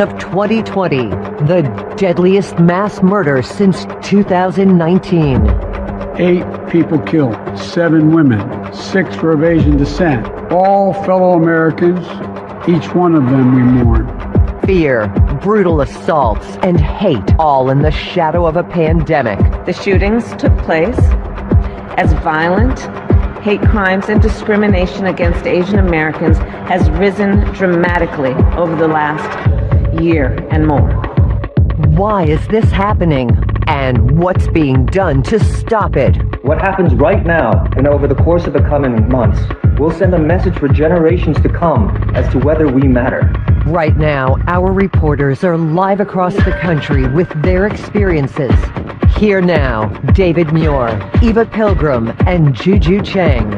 of 2020, the deadliest mass murder since 2019. 8 people killed, 7 women, 6 were of Asian descent. All fellow Americans, each one of them we mourn. Fear, brutal assaults, and hate, all in the shadow of a pandemic. The shootings took place as violent hate crimes and discrimination against Asian Americans has risen dramatically over the last year and more. Why is this happening? And what's being done to stop it? What happens right now and over the course of the coming months will send a message for generations to come as to whether we matter. Right now, our reporters are live across the country with their experiences. Here now, David Muir, Eva Pilgrim, and Juju Chang.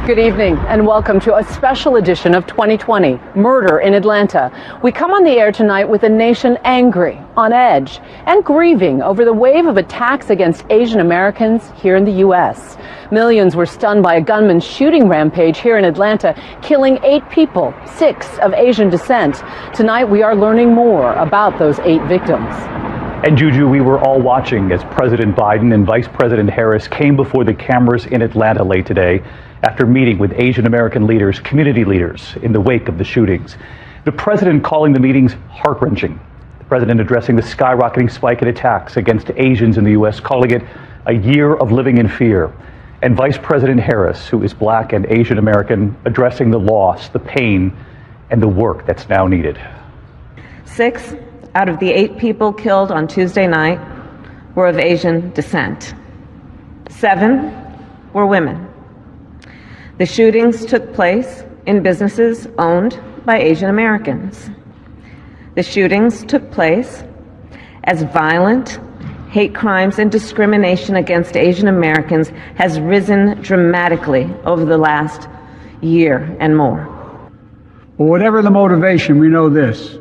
Good evening and welcome to a special edition of 2020, Murder in Atlanta. We come on the air tonight with a nation angry, on edge, and grieving over the wave of attacks against Asian Americans here in the U.S. Millions were stunned by a gunman's shooting rampage here in Atlanta, killing 8 people, 6 of Asian descent. Tonight we are learning more about those 8 victims. And Juju, we were all watching as President Biden and Vice President Harris came before the cameras in Atlanta late today after meeting with Asian American leaders, community leaders, in the wake of the shootings. The president calling the meetings heart-wrenching. The president addressing the skyrocketing spike in attacks against Asians in the U.S., calling it a year of living in fear. And Vice President Harris, who is Black and Asian American, addressing the loss, the pain, and the work that's now needed. 6 out of the 8 people killed on Tuesday night were of Asian descent. 7 were women. The shootings took place in businesses owned by Asian Americans. The shootings took place as violent hate crimes and discrimination against Asian Americans has risen dramatically over the last year and more. Well, whatever the motivation, we know this.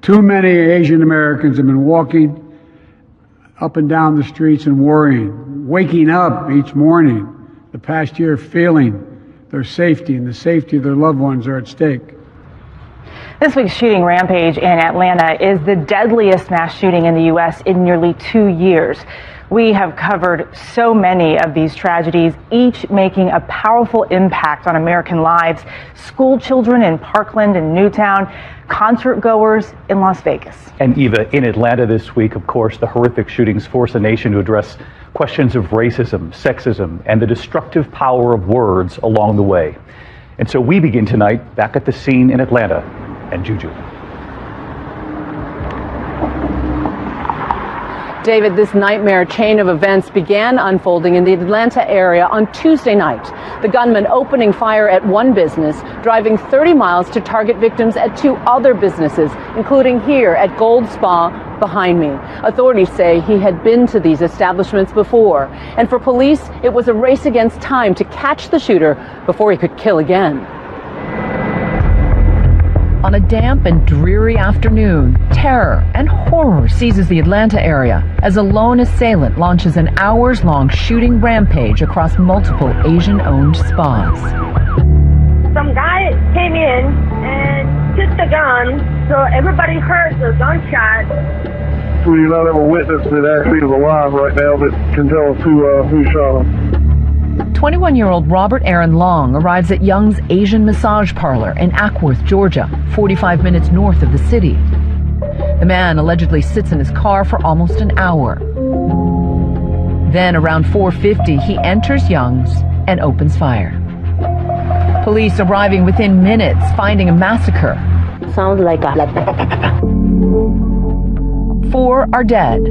Too many Asian Americans have been walking up and down the streets and worrying, waking up each morning the past year feeling their safety and the safety of their loved ones are at stake. This week's shooting rampage in Atlanta is the deadliest mass shooting in the U.S. in nearly 2 years. We have covered so many of these tragedies, each making a powerful impact on American lives. School children in Parkland and Newtown, concert goers in Las Vegas. And Eva, in Atlanta this week, of course, the horrific shootings force a nation to address questions of racism, sexism, and the destructive power of words along the way. And so we begin tonight back at the scene in Atlanta. And Juju. David, this nightmare chain of events began unfolding in the Atlanta area on Tuesday night. The gunman opening fire at one business, driving 30 miles to target victims at 2 other businesses, including here at Gold Spa behind me. Authorities say he had been to these establishments before. And for police, it was a race against time to catch the shooter before he could kill again. On a damp and dreary afternoon, terror and horror seizes the Atlanta area as a lone assailant launches an hours-long shooting rampage across multiple Asian-owned spas. Some guy came in and took the gun, so everybody heard the gunshot. We do not have a witness that actually is alive right now that can tell us who shot him. 21-year-old Robert Aaron Long arrives at Young's Asian Massage Parlor in Ackworth, Georgia, 45 minutes north of the city. The man allegedly sits in his car for almost an hour. Then around 4:50, he enters Young's and opens fire. Police arriving within minutes, finding a massacre. Sounds like a... 4 are dead.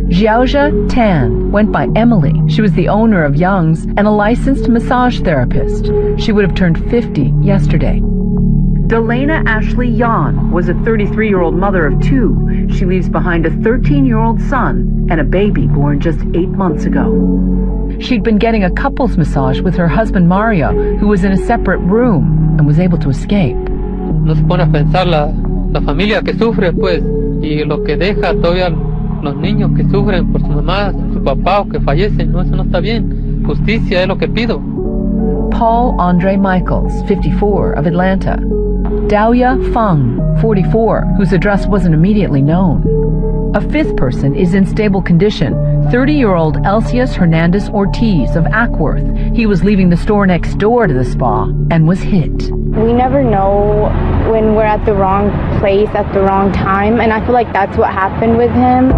Xiaojia Tan went by Emily. She was the owner of Young's and a licensed massage therapist. She would have turned 50 yesterday. Delana Ashley Yan was a 33-year-old mother of 2. She leaves behind a 13-year-old son and a baby born just 8 months ago. She'd been getting a couples massage with her husband Mario, who was in a separate room and was able to escape. Nos pone a pensar la familia que sufre, pues, y lo que deja todavía los niños que sufren por su mamá, su papá o que fallecen. No, eso no está bien. Justicia es lo que pido. Paul Andre Michaels, 54, of Atlanta. Daoya Feng, 44, whose address wasn't immediately known. A fifth person is in stable condition, 30-year-old Elcius Hernandez Ortiz of Ackworth. He was leaving the store next door to the spa and was hit. We never know when we're at the wrong place at the wrong time, and I feel like that's what happened with him.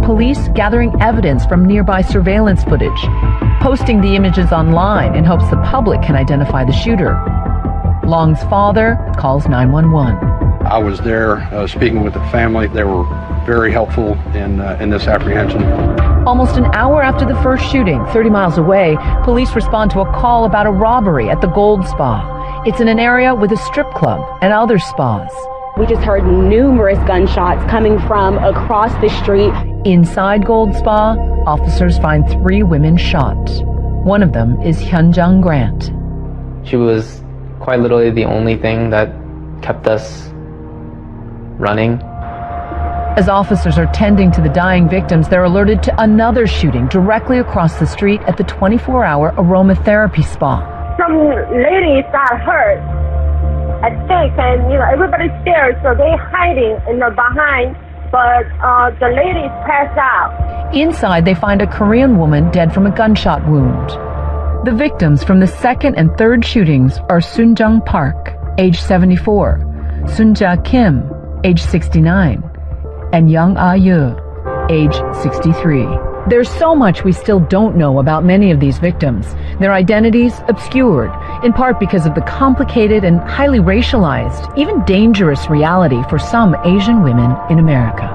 Police gathering evidence from nearby surveillance footage, posting the images online in hopes the public can identify the shooter. Long's father calls 911. I was there speaking with the family. They were very helpful in this apprehension. Almost an hour after the first shooting, 30 miles away, police respond to a call about a robbery at the Gold Spa. It's in an area with a strip club and other spas. We just heard numerous gunshots coming from across the street. Inside Gold Spa, officers find 3 women shot. One of them is Hyunjung Grant. She was quite literally the only thing that kept us running. As officers are tending to the dying victims, they're alerted to another shooting directly across the street at the 24-hour aromatherapy spa. Some ladies got hurt, I think, and everybody's scared, so they're hiding behind. But the ladies passed out. Inside, they find a Korean woman dead from a gunshot wound. The victims from the second and third shootings are Soonjung Park, age 74, Soonja Kim, age 69, and Young Ah-yu, age 63. There's so much we still don't know about many of these victims, their identities obscured, in part because of the complicated and highly racialized, even dangerous reality for some Asian women in America.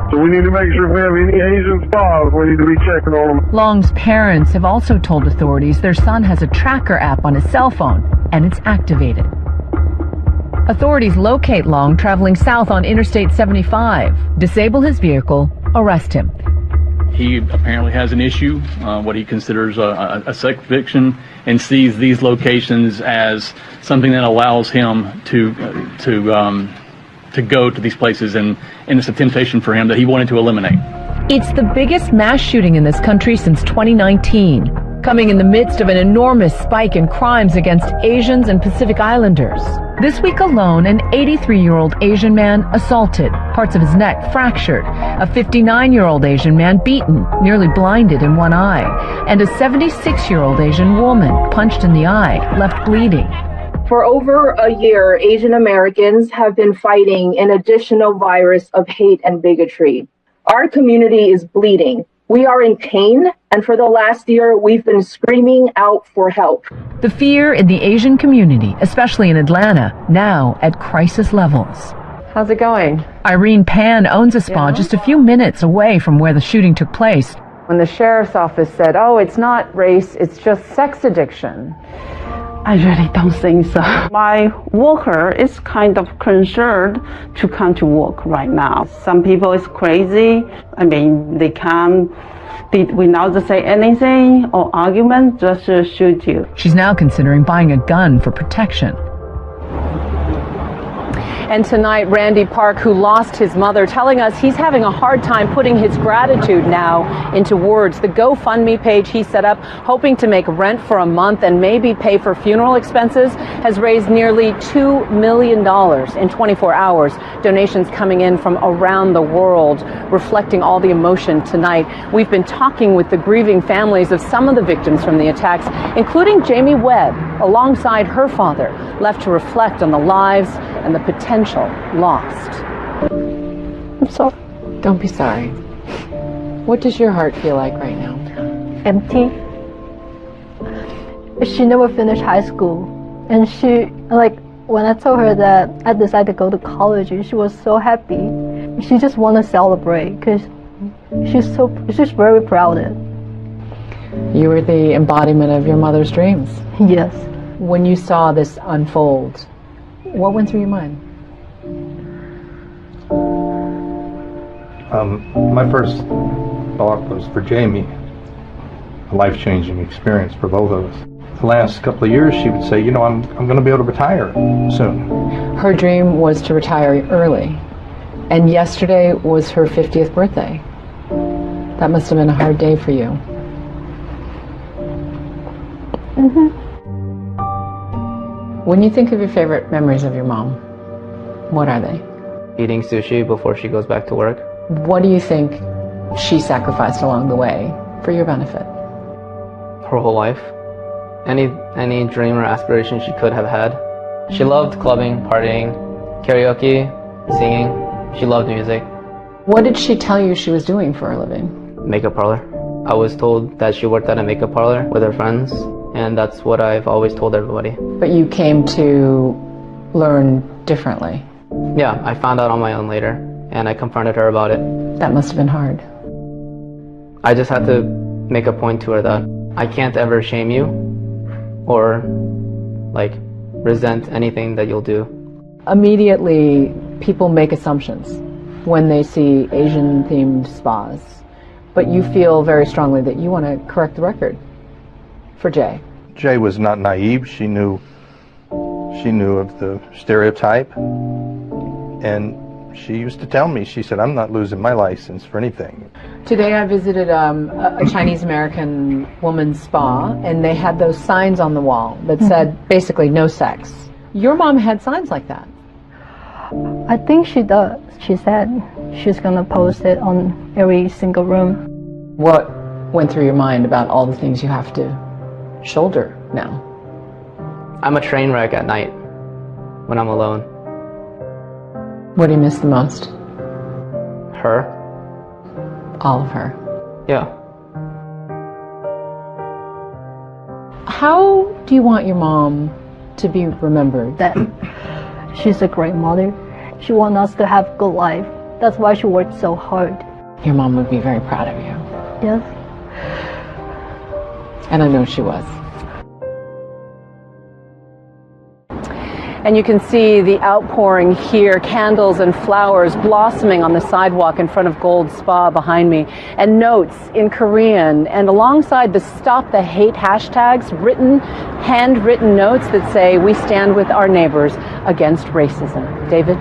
So we need to make sure if we have any Asian spas, we need to be checking on them. Long's parents have also told authorities their son has a tracker app on his cell phone, and it's activated. Authorities locate Long traveling south on Interstate 75, disable his vehicle, arrest him. He apparently has an issue, what he considers a sex addiction, and sees these locations as something that allows him to go to these places, and it's a temptation for him that he wanted to eliminate. It's the biggest mass shooting in this country since 2019, coming in the midst of an enormous spike in crimes against Asians and Pacific Islanders. This week alone, an 83-year-old Asian man assaulted, parts of his neck fractured, a 59-year-old Asian man beaten, nearly blinded in one eye, and a 76-year-old Asian woman punched in the eye, left bleeding. For over a year, Asian Americans have been fighting an additional virus of hate and bigotry. Our community is bleeding. We are in pain, and for the last year, we've been screaming out for help. The fear in the Asian community, especially in Atlanta, now at crisis levels. How's it going? Irene Pan owns a spa just a few minutes away from where the shooting took place. When the sheriff's office said, oh, it's not race, it's just sex addiction. I really don't think so. My worker is kind of concerned to come to work right now. Some people is crazy. I mean, they come without to say anything or argument, just shoot you. She's now considering buying a gun for protection. And tonight, Randy Park, who lost his mother, telling us he's having a hard time putting his gratitude now into words. The GoFundMe page he set up, hoping to make rent for a month and maybe pay for funeral expenses, has raised nearly $2 million in 24 hours. Donations coming in from around the world, reflecting all the emotion tonight. We've been talking with the grieving families of some of the victims from the attacks, including Jamie Webb, alongside her father, left to reflect on the lives and the potential lost. I'm sorry. Don't be sorry. What does your heart feel like right now? Empty. She never finished high school, and when I told her that I decided to go to college, she was so happy. She just wanted to celebrate because she's very proud of it. You were the embodiment of your mother's dreams. Yes. When you saw this unfold, what went through your mind? My first thought was for Jamie, a life-changing experience for both of us. The last couple of years, she would say, I'm going to be able to retire soon. Her dream was to retire early, and yesterday was her 50th birthday. That must have been a hard day for you. Mm-hmm. When you think of your favorite memories of your mom, what are they? Eating sushi before she goes back to work. What do you think she sacrificed along the way for your benefit? Her whole life. Any dream or aspiration she could have had. She loved clubbing, partying, karaoke, singing. She loved music. What did she tell you she was doing for a living? Makeup parlor. I was told that she worked at a makeup parlor with her friends, and that's what I've always told everybody. But you came to learn differently. Yeah, I found out on my own later, and I confronted her about it. That must have been hard. I just had to make a point to her that I can't ever shame you or, resent anything that you'll do. Immediately, people make assumptions when they see Asian-themed spas. But you feel very strongly that you want to correct the record for Jay. Jay was not naive. She knew of the stereotype, and she used to tell me, she said, I'm not losing my license for anything. Today I visited a Chinese-American woman's spa, and they had those signs on the wall that said basically no sex. Your mom had signs like that. I think she does. She said she's going to post it on every single room. What went through your mind about all the things you have to shoulder now? I'm a train wreck at night when I'm alone. What do you miss the most? Her. All of her. Yeah. How do you want your mom to be remembered? That she's a great mother. She wants us to have a good life. That's why she worked so hard. Your mom would be very proud of you. Yes. And I know she was. And you can see the outpouring here, candles and flowers blossoming on the sidewalk in front of Gold Spa behind me, and notes in Korean, and alongside the Stop the Hate hashtags, handwritten notes that say, we stand with our neighbors against racism. David?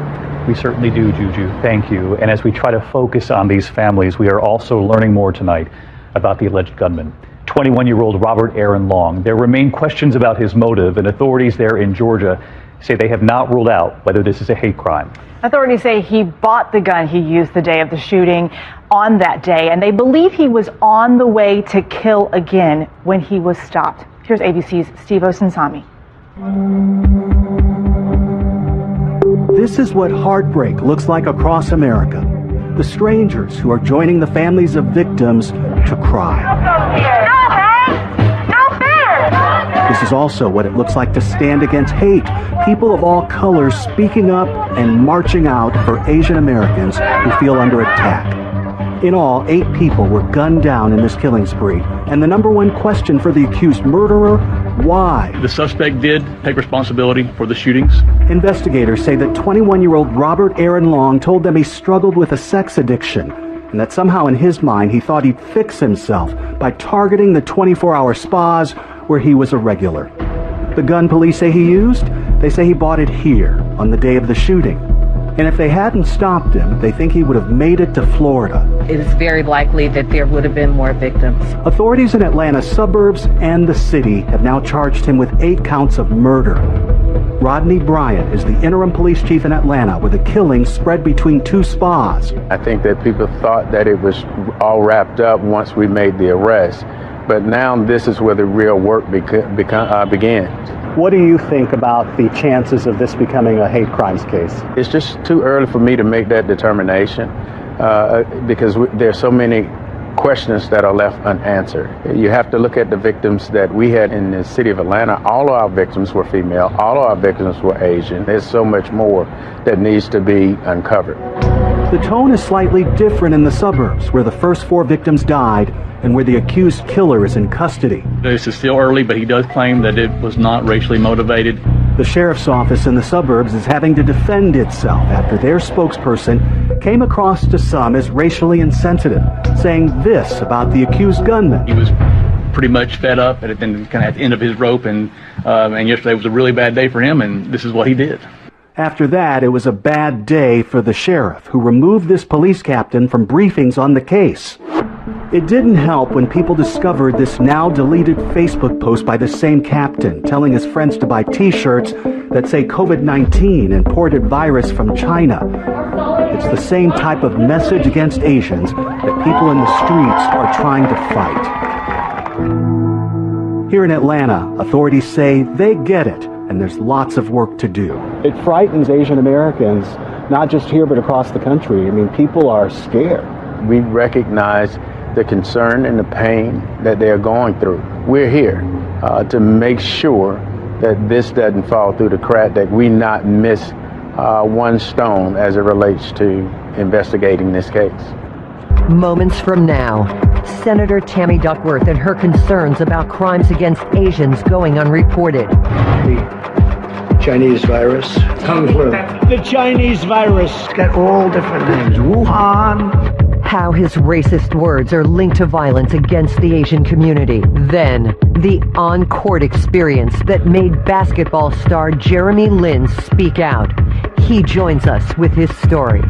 We certainly do, Juju. Thank you. And as we try to focus on these families, we are also learning more tonight about the alleged gunman, 21-year-old Robert Aaron Long. There remain questions about his motive, and authorities there in Georgia say they have not ruled out whether this is a hate crime. Authorities say he bought the gun he used the day of the shooting on that day, and they believe he was on the way to kill again when he was stopped. Here's ABC's Steve Osunsami. This is what heartbreak looks like across America. The strangers who are joining the families of victims to cry. This is also what it looks like to stand against hate. People of all colors speaking up and marching out for Asian Americans who feel under attack. In all, 8 people were gunned down in this killing spree. And the number one question for the accused murderer, why? The suspect did take responsibility for the shootings. Investigators say that 21-year-old Robert Aaron Long told them he struggled with a sex addiction, and that somehow in his mind he thought he'd fix himself by targeting the 24-hour spas where he was a regular. The gun police say he used? They say he bought it here on the day of the shooting. And if they hadn't stopped him, they think he would have made it to Florida. It is very likely that there would have been more victims. Authorities in Atlanta's suburbs and the city have now charged him with 8 counts of murder. Rodney Bryant is the interim police chief in Atlanta, where the killing spread between 2 spas. I think that people thought that it was all wrapped up once we made the arrest. But now this is where the real work began. What do you think about the chances of this becoming a hate crimes case? It's just too early for me to make that determination because there's so many questions that are left unanswered. You have to look at the victims that we had in the city of Atlanta. All of our victims were female. All of our victims were Asian. There's so much more that needs to be uncovered. The tone is slightly different in the suburbs, where the first 4 victims died and where the accused killer is in custody. This is still early, but he does claim that it was not racially motivated. The sheriff's office in the suburbs is having to defend itself after their spokesperson came across to some as racially insensitive, saying this about the accused gunman. He was pretty much fed up at the end of his rope, and yesterday was a really bad day for him, and this is what he did. After that, it was a bad day for the sheriff, who removed this police captain from briefings on the case. It didn't help when people discovered this now deleted Facebook post by the same captain telling his friends to buy t-shirts that say COVID-19 imported virus from China. It's the same type of message against Asians that people in the streets are trying to fight. Here in Atlanta, authorities say they get it, and there's lots of work to do. It frightens Asian Americans, not just here but across the country. I mean, people are scared. We recognize the concern and the pain that they're going through. We're here to make sure that this doesn't fall through the crack, that we not miss one stone as it relates to investigating this case. Moments from now, Senator Tammy Duckworth and her concerns about crimes against Asians going unreported. The Chinese virus, Kung flu. The Chinese virus. It's got all different names. Wuhan. How his racist words are linked to violence against the Asian community. Then, the on-court experience that made basketball star Jeremy Lin speak out. He joins us with his story.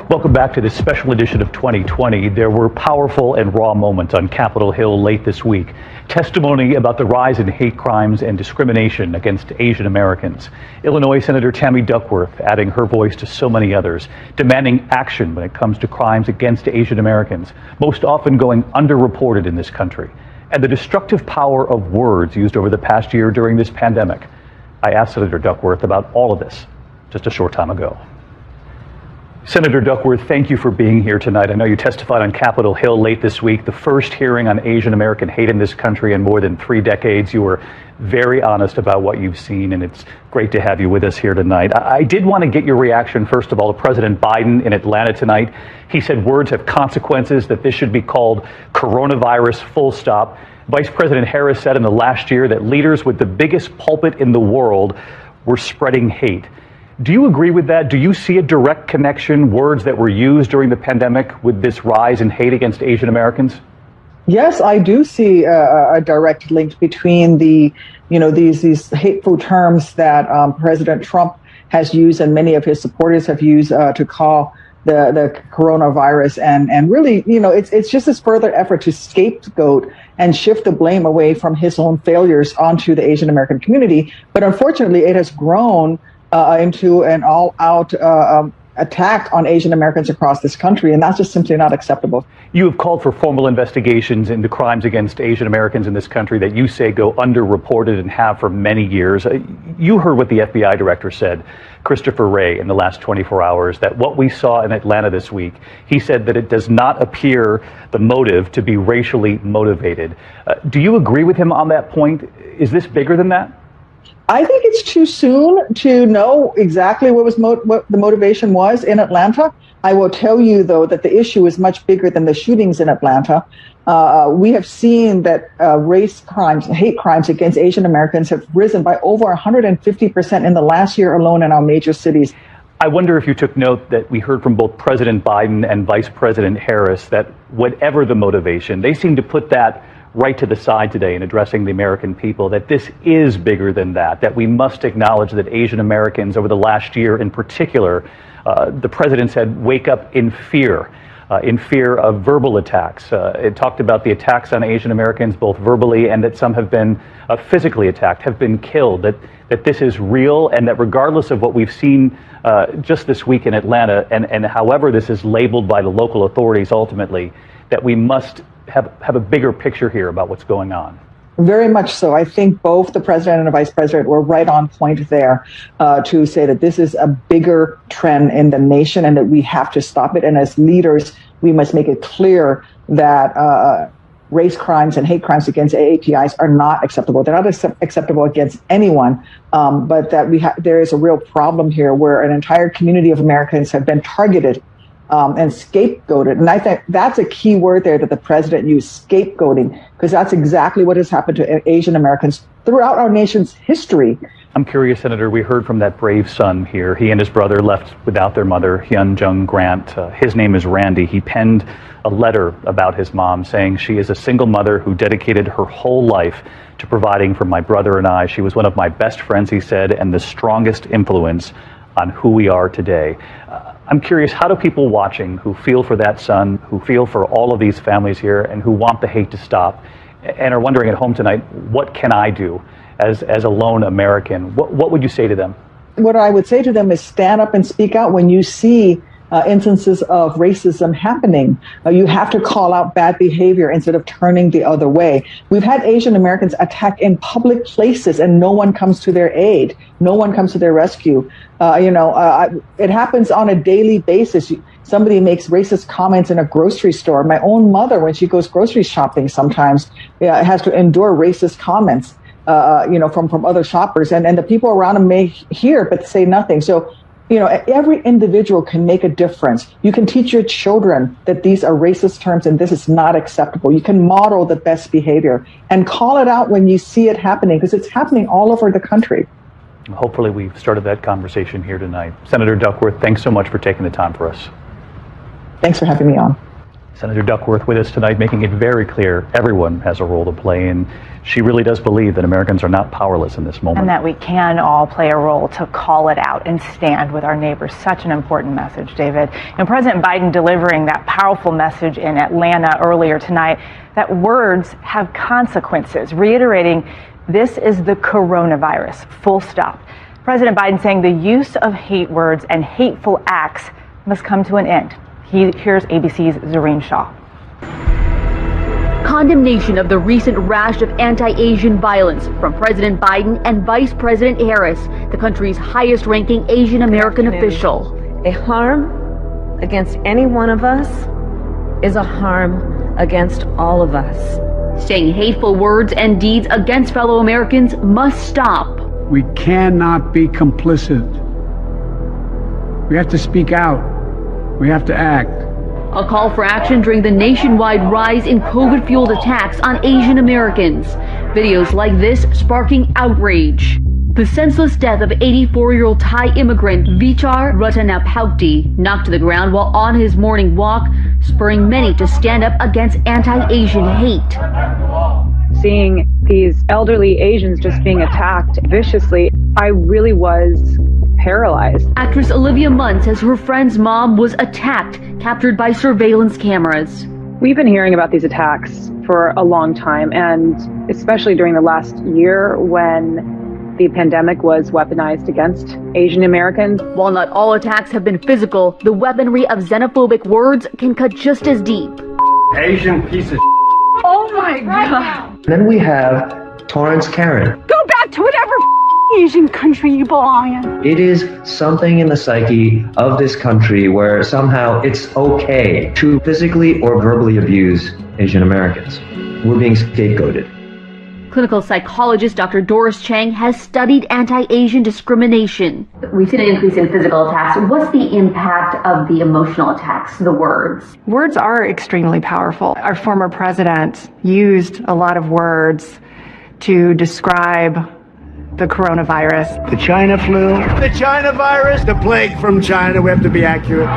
Welcome back to this special edition of 2020. There were powerful and raw moments on Capitol Hill late this week. Testimony about the rise in hate crimes and discrimination against Asian Americans. Illinois Senator Tammy Duckworth adding her voice to so many others, demanding action when it comes to crimes against Asian Americans, most often going underreported in this country. And the destructive power of words used over the past year during this pandemic. I asked Senator Duckworth about all of this just a short time ago. Senator Duckworth, thank you for being here tonight. I know you testified on Capitol Hill late this week, the first hearing on Asian American hate in this country in more than 3 decades. You were very honest about what you've seen, and it's great to have you with us here tonight. I did want to get your reaction, first of all, to President Biden in Atlanta tonight. He said words have consequences, that this should be called coronavirus full stop. Vice President Harris said in the last year that leaders with the biggest pulpit in the world were spreading hate. Do you agree with that? Do you see a direct connection, words that were used during the pandemic, with this rise in hate against Asian Americans? Yes, I do see a direct link between the, these hateful terms that President Trump has used and many of his supporters have used to call the coronavirus, and really, it's just this further effort to scapegoat and shift the blame away from his own failures onto the Asian American community. But unfortunately, it has grown into an all-out attack on Asian Americans across this country, and that's just simply not acceptable. You have called for formal investigations into crimes against Asian Americans in this country that you say go underreported and have for many years. You heard what the FBI director said, Christopher Wray, in the last 24 hours, that what we saw in Atlanta this week, he said that it does not appear the motive to be racially motivated. Do you agree with him on that point? Is this bigger than that? I think it's too soon to know exactly what the motivation was in Atlanta. I will tell you, though, that the issue is much bigger than the shootings in Atlanta. We have seen that race crimes, hate crimes against Asian Americans have risen by over 150% in the last year alone in our major cities. I wonder if you took note that we heard from both President Biden and Vice President Harris that whatever the motivation, they seem to put that right to the side today in addressing the American people, that this is bigger than that we must acknowledge that Asian Americans over the last year in particular, the president said, wake up in fear of verbal attacks. It talked about the attacks on Asian Americans, both verbally and that some have been physically attacked, have been killed, that this is real, and that regardless of what we've seen just this week in Atlanta, and however this is labeled by the local authorities ultimately, that we must have a bigger picture here about what's going on. Very much so. I think both the president and the vice president were right on point there to say that this is a bigger trend in the nation and that we have to stop it. And as leaders, we must make it clear that race crimes and hate crimes against AAPIs are not acceptable. They're not acceptable against anyone, but that there is a real problem here where an entire community of Americans have been targeted and scapegoated. And I think that's a key word there that the president used, scapegoating, because that's exactly what has happened to Asian Americans throughout our nation's history. I'm curious, Senator, we heard from that brave son here. He and his brother left without their mother, Hyun Jung Grant. His name is Randy. He penned a letter about his mom saying she is a single mother who dedicated her whole life to providing for my brother and I. She was one of my best friends, he said, and the strongest influence on who we are today. I'm curious, how do people watching who feel for that son, who feel for all of these families here, and who want the hate to stop, and are wondering at home tonight, what can I do as a lone American? What would you say to them? What I would say to them is stand up and speak out when you see instances of racism happening. You have to call out bad behavior instead of turning the other way. We've had Asian Americans attacked in public places and no one comes to their aid. No one comes to their rescue. It happens on a daily basis. Somebody makes racist comments in a grocery store. My own mother, when she goes grocery shopping sometimes, has to endure racist comments, from other shoppers. And the people around them may hear but say nothing. So, every individual can make a difference. You can teach your children that these are racist terms and this is not acceptable. You can model the best behavior and call it out when you see it happening, because it's happening all over the country. Hopefully we've started that conversation here tonight. Senator Duckworth, thanks so much for taking the time for us. Thanks for having me on. Senator Duckworth with us tonight, making it very clear everyone has a role to play, and she really does believe that Americans are not powerless in this moment. And that we can all play a role to call it out and stand with our neighbors. Such an important message, David. And President Biden delivering that powerful message in Atlanta earlier tonight, that words have consequences, reiterating this is the coronavirus, full stop. President Biden saying the use of hate words and hateful acts must come to an end. Here's ABC's Zareen Shah. Condemnation of the recent rash of anti-Asian violence from President Biden and Vice President Harris, the country's highest-ranking Asian American official. A harm against any one of us is a harm against all of us. Saying hateful words and deeds against fellow Americans must stop. We cannot be complicit. We have to speak out. We have to act. A call for action during the nationwide rise in COVID-fueled attacks on Asian Americans. Videos like this sparking outrage. The senseless death of 84-year-old Thai immigrant Vichar Ratanapauti knocked to the ground while on his morning walk, spurring many to stand up against anti-Asian hate. Seeing these elderly Asians just being attacked viciously, I really was paralyzed. Actress Olivia Munn says her friend's mom was attacked, captured by surveillance cameras. We've been hearing about these attacks for a long time, and especially during the last year when the pandemic was weaponized against Asian Americans. While not all attacks have been physical, the weaponry of xenophobic words can cut just as deep. Asian piece of Oh my God. Then we have Torrance Karen. Go back to whatever Asian country you belong in. It is something in the psyche of this country where somehow it's okay to physically or verbally abuse Asian Americans. We're being scapegoated. Clinical psychologist Dr. Doris Chang has studied anti-Asian discrimination. We've seen an increase in physical attacks. What's the impact of the emotional attacks, the words? Words are extremely powerful. Our former president used a lot of words to describe the coronavirus. The China flu. The China virus. The plague from China. We have to be accurate.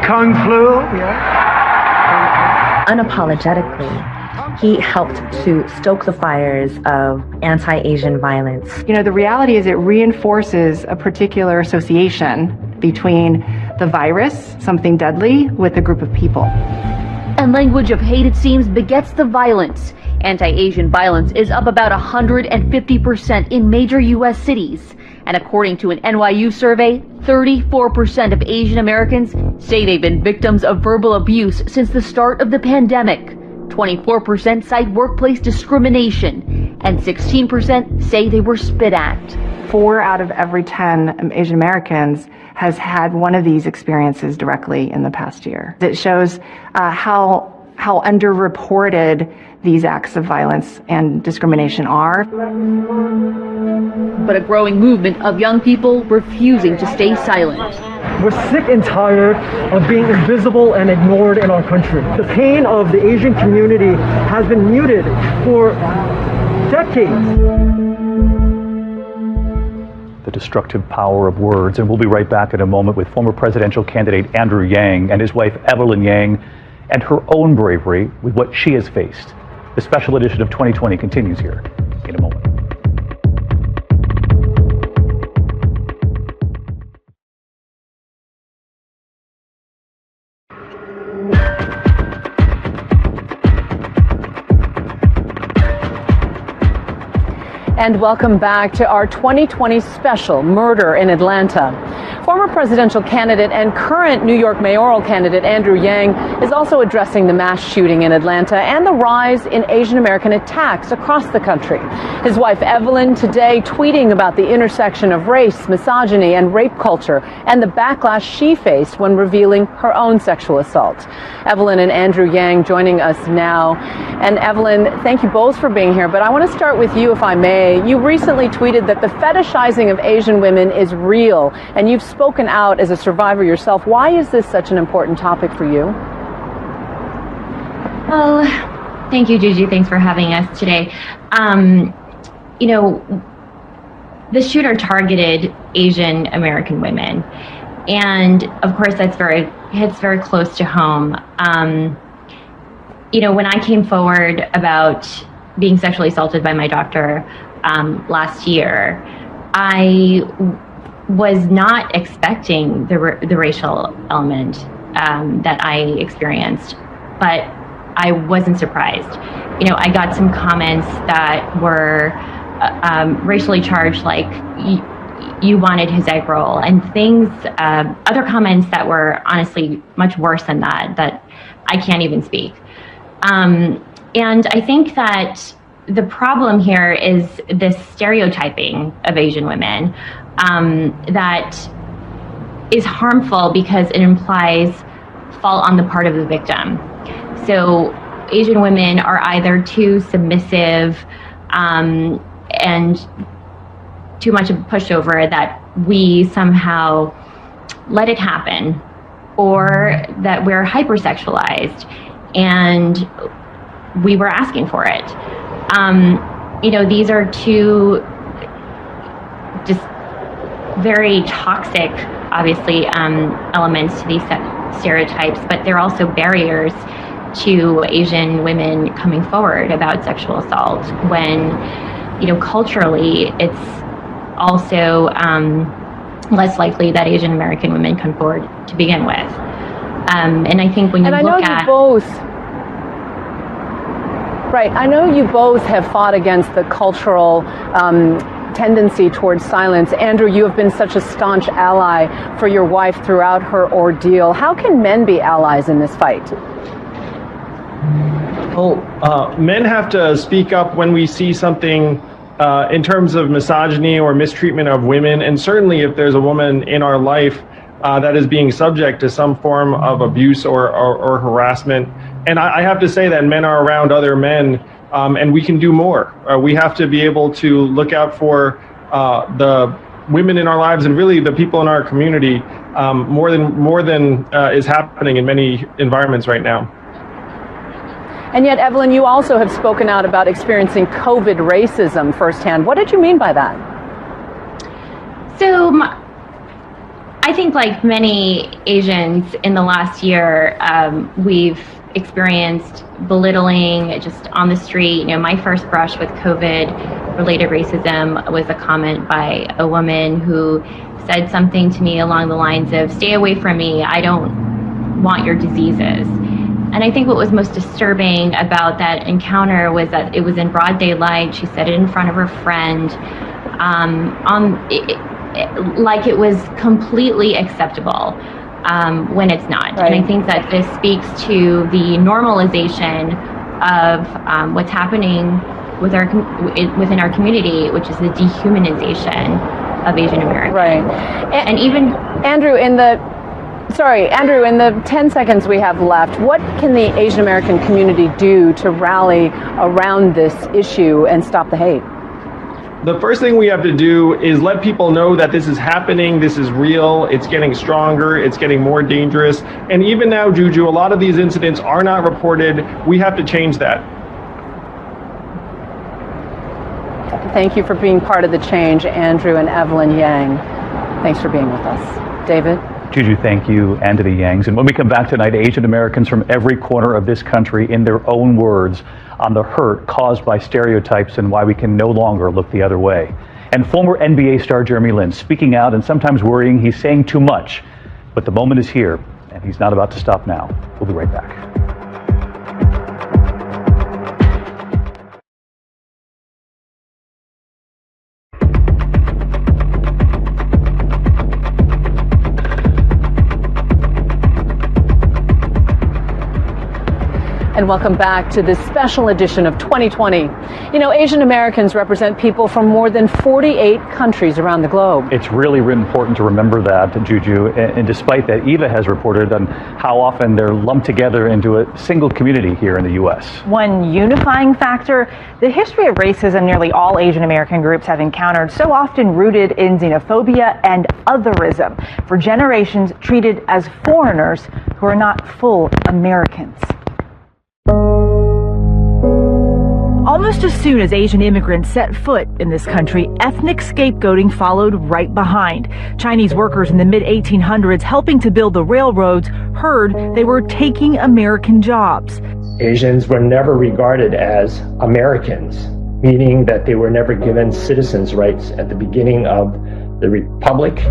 Kung flu. Yeah. Unapologetically, he helped to stoke the fires of anti-Asian violence. The reality is it reinforces a particular association between the virus, something deadly, with a group of people. And language of hate, it seems, begets the violence. Anti-Asian violence is up about 150% in major U.S. cities. And according to an NYU survey, 34% of Asian Americans say they've been victims of verbal abuse since the start of the pandemic. 24% cite workplace discrimination, and 16% say they were spit at. 4 out of every 10 Asian Americans has had one of these experiences directly in the past year. It shows how underreported these acts of violence and discrimination are. But a growing movement of young people refusing to stay silent. We're sick and tired of being invisible and ignored in our country. The pain of the Asian community has been muted for decades. the destructive power of words. And we'll be right back in a moment with former presidential candidate Andrew Yang and his wife Evelyn Yang and her own bravery with what she has faced. The special edition of 2020 continues here in a moment. And welcome back to our 2020 special, Murder in Atlanta. Former presidential candidate and current New York mayoral candidate Andrew Yang is also addressing the mass shooting in Atlanta and the rise in Asian American attacks across the country. His wife Evelyn today tweeting about the intersection of race, misogyny, and rape culture and the backlash she faced when revealing her own sexual assault. Evelyn and Andrew Yang joining us now. And Evelyn, thank you both for being here, but I want to start with you, if I may. You recently tweeted that the fetishizing of Asian women is real, and you've spoken out as a survivor yourself. Why is this such an important topic for you? Well, thank you, Gigi. Thanks for having us today. You know, the shooter targeted Asian American women, and of course hits very close to home. You know, when I came forward about being sexually assaulted by my doctor last year, I was not expecting the racial element that I experienced, but I wasn't surprised. You know, I got some comments that were racially charged, like you wanted his egg roll, and things, other comments that were honestly much worse than that I can't even speak. And I think that the problem here is this stereotyping of Asian women that is harmful because it implies fault on the part of the victim. So Asian women are either too submissive and too much of a pushover that we somehow let it happen, or that we're hypersexualized and we were asking for it. You know, these are two just very toxic, obviously, elements to these stereotypes, but they're also barriers to Asian women coming forward about sexual assault when, you know, culturally it's also less likely that Asian American women come forward to begin with. And I think when you look at... Right. I know you both have fought against the cultural tendency towards silence. Andrew, you have been such a staunch ally for your wife throughout her ordeal. How can men be allies in this fight? Well, men have to speak up when we see something in terms of misogyny or mistreatment of women. And certainly if there's a woman in our life that is being subject to some form of abuse or harassment. And I have to say that men are around other men, and we can do more. We have to be able to look out for the women in our lives and really the people in our community more than is happening in many environments right now. And yet, Evelyn, you also have spoken out about experiencing COVID racism firsthand. What did you mean by that? So, I think like many Asians in the last year, we've experienced belittling just on the street. You know, my first brush with COVID-related racism was a comment by a woman who said something to me along the lines of, "Stay away from me, I don't want your diseases." And I think what was most disturbing about that encounter was that it was in broad daylight. She said it in front of her friend, like it was completely acceptable. When it's not. Right. And I think that this speaks to the normalization of what's happening with within our community, which is the dehumanization of Asian Americans. Right. And even Andrew, in the 10 seconds we have left, what can the Asian American community do to rally around this issue and stop the hate? The first thing we have to do is let people know that this is happening, this is real, it's getting stronger, it's getting more dangerous. And even now, Juju, a lot of these incidents are not reported. We have to change that. Thank you for being part of the change, Andrew and Evelyn Yang. Thanks for being with us. David? Juju, thank you, and to the Yangs. And when we come back tonight, Asian Americans from every corner of this country, in their own words, on the hurt caused by stereotypes and why we can no longer look the other way. And former NBA star Jeremy Lin speaking out and sometimes worrying he's saying too much. But the moment is here, and he's not about to stop now. We'll be right back. And welcome back to this special edition of 2020. You know, Asian Americans represent people from more than 48 countries around the globe. It's really important to remember that, Juju. And despite that, Eva has reported on how often they're lumped together into a single community here in the U.S. One unifying factor, the history of racism nearly all Asian American groups have encountered, so often rooted in xenophobia and otherism, for generations treated as foreigners who are not full Americans. Almost as soon as Asian immigrants set foot in this country, ethnic scapegoating followed right behind. Chinese workers in the mid-1800s helping to build the railroads heard they were taking American jobs. Asians were never regarded as Americans, meaning that they were never given citizens' rights at the beginning of the Republic.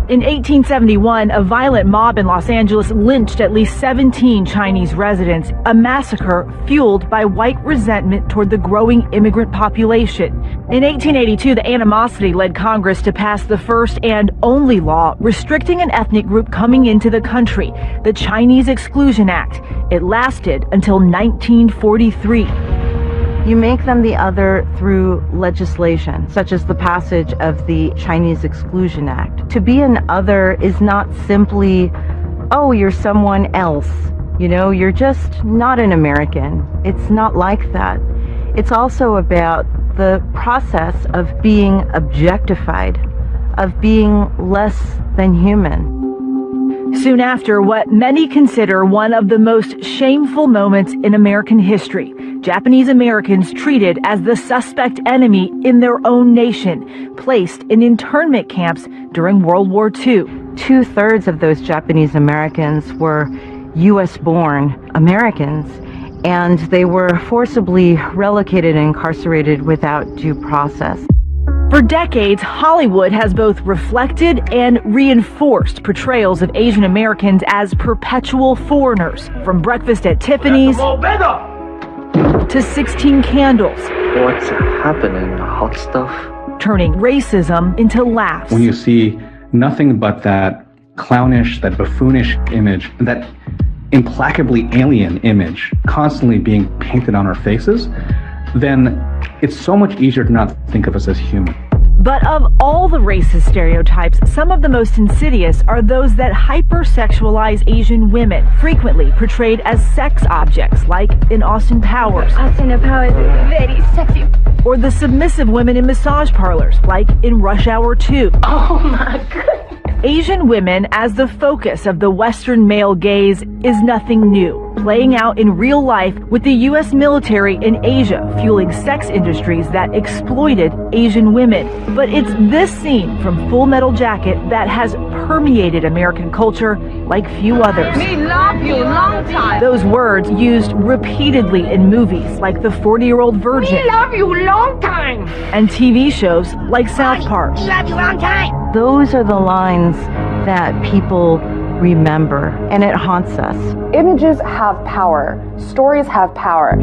In 1871, a violent mob in Los Angeles lynched at least 17 Chinese residents, a massacre fueled by white resentment toward the growing immigrant population. In 1882, the animosity led Congress to pass the first and only law restricting an ethnic group coming into the country, the Chinese Exclusion Act. It lasted until 1943. You make them the other through legislation, such as the passage of the Chinese Exclusion Act. To be an other is not simply, oh, you're someone else. You know, you're just not an American. It's not like that. It's also about the process of being objectified, of being less than human. Soon after, what many consider one of the most shameful moments in American history, Japanese Americans treated as the suspect enemy in their own nation, placed in internment camps during World War II. 2/3 of those Japanese Americans were U.S.-born Americans, and they were forcibly relocated and incarcerated without due process. For decades, Hollywood has both reflected and reinforced portrayals of Asian Americans as perpetual foreigners, from Breakfast at Tiffany's to 16 Candles. What's happening, hot stuff? Turning racism into laughs. When you see nothing but that clownish, that buffoonish image, that implacably alien image constantly being painted on our faces, then it's so much easier to not think of us as human. But of all the racist stereotypes, some of the most insidious are those that hypersexualize Asian women, frequently portrayed as sex objects, like in Austin Powers. Austin Powers is very sexy. Or the submissive women in massage parlors, like in Rush Hour 2. Oh my goodness. Asian women as the focus of the Western male gaze is nothing new, playing out in real life with the U.S. military in Asia fueling sex industries that exploited Asian women. But it's this scene from Full Metal Jacket that has permeated American culture like few others. Me love you long time. Those words used repeatedly in movies like The 40-Year-Old Virgin. Me love you long time. And TV shows like South Park. Me love you long time. Those are the lines that people remember, and it haunts us. Images have power. Stories have power.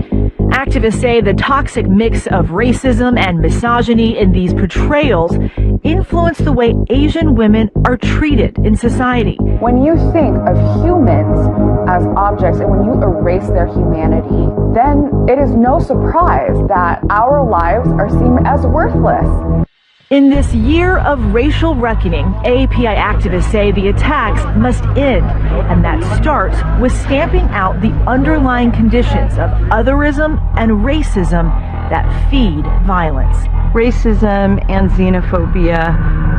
Activists say the toxic mix of racism and misogyny in these portrayals influence the way Asian women are treated in society. When you think of humans as objects and when you erase their humanity, then it is no surprise that our lives are seen as worthless. In this year of racial reckoning, AAPI activists say the attacks must end, and that starts with stamping out the underlying conditions of otherism and racism that feed violence. Racism and xenophobia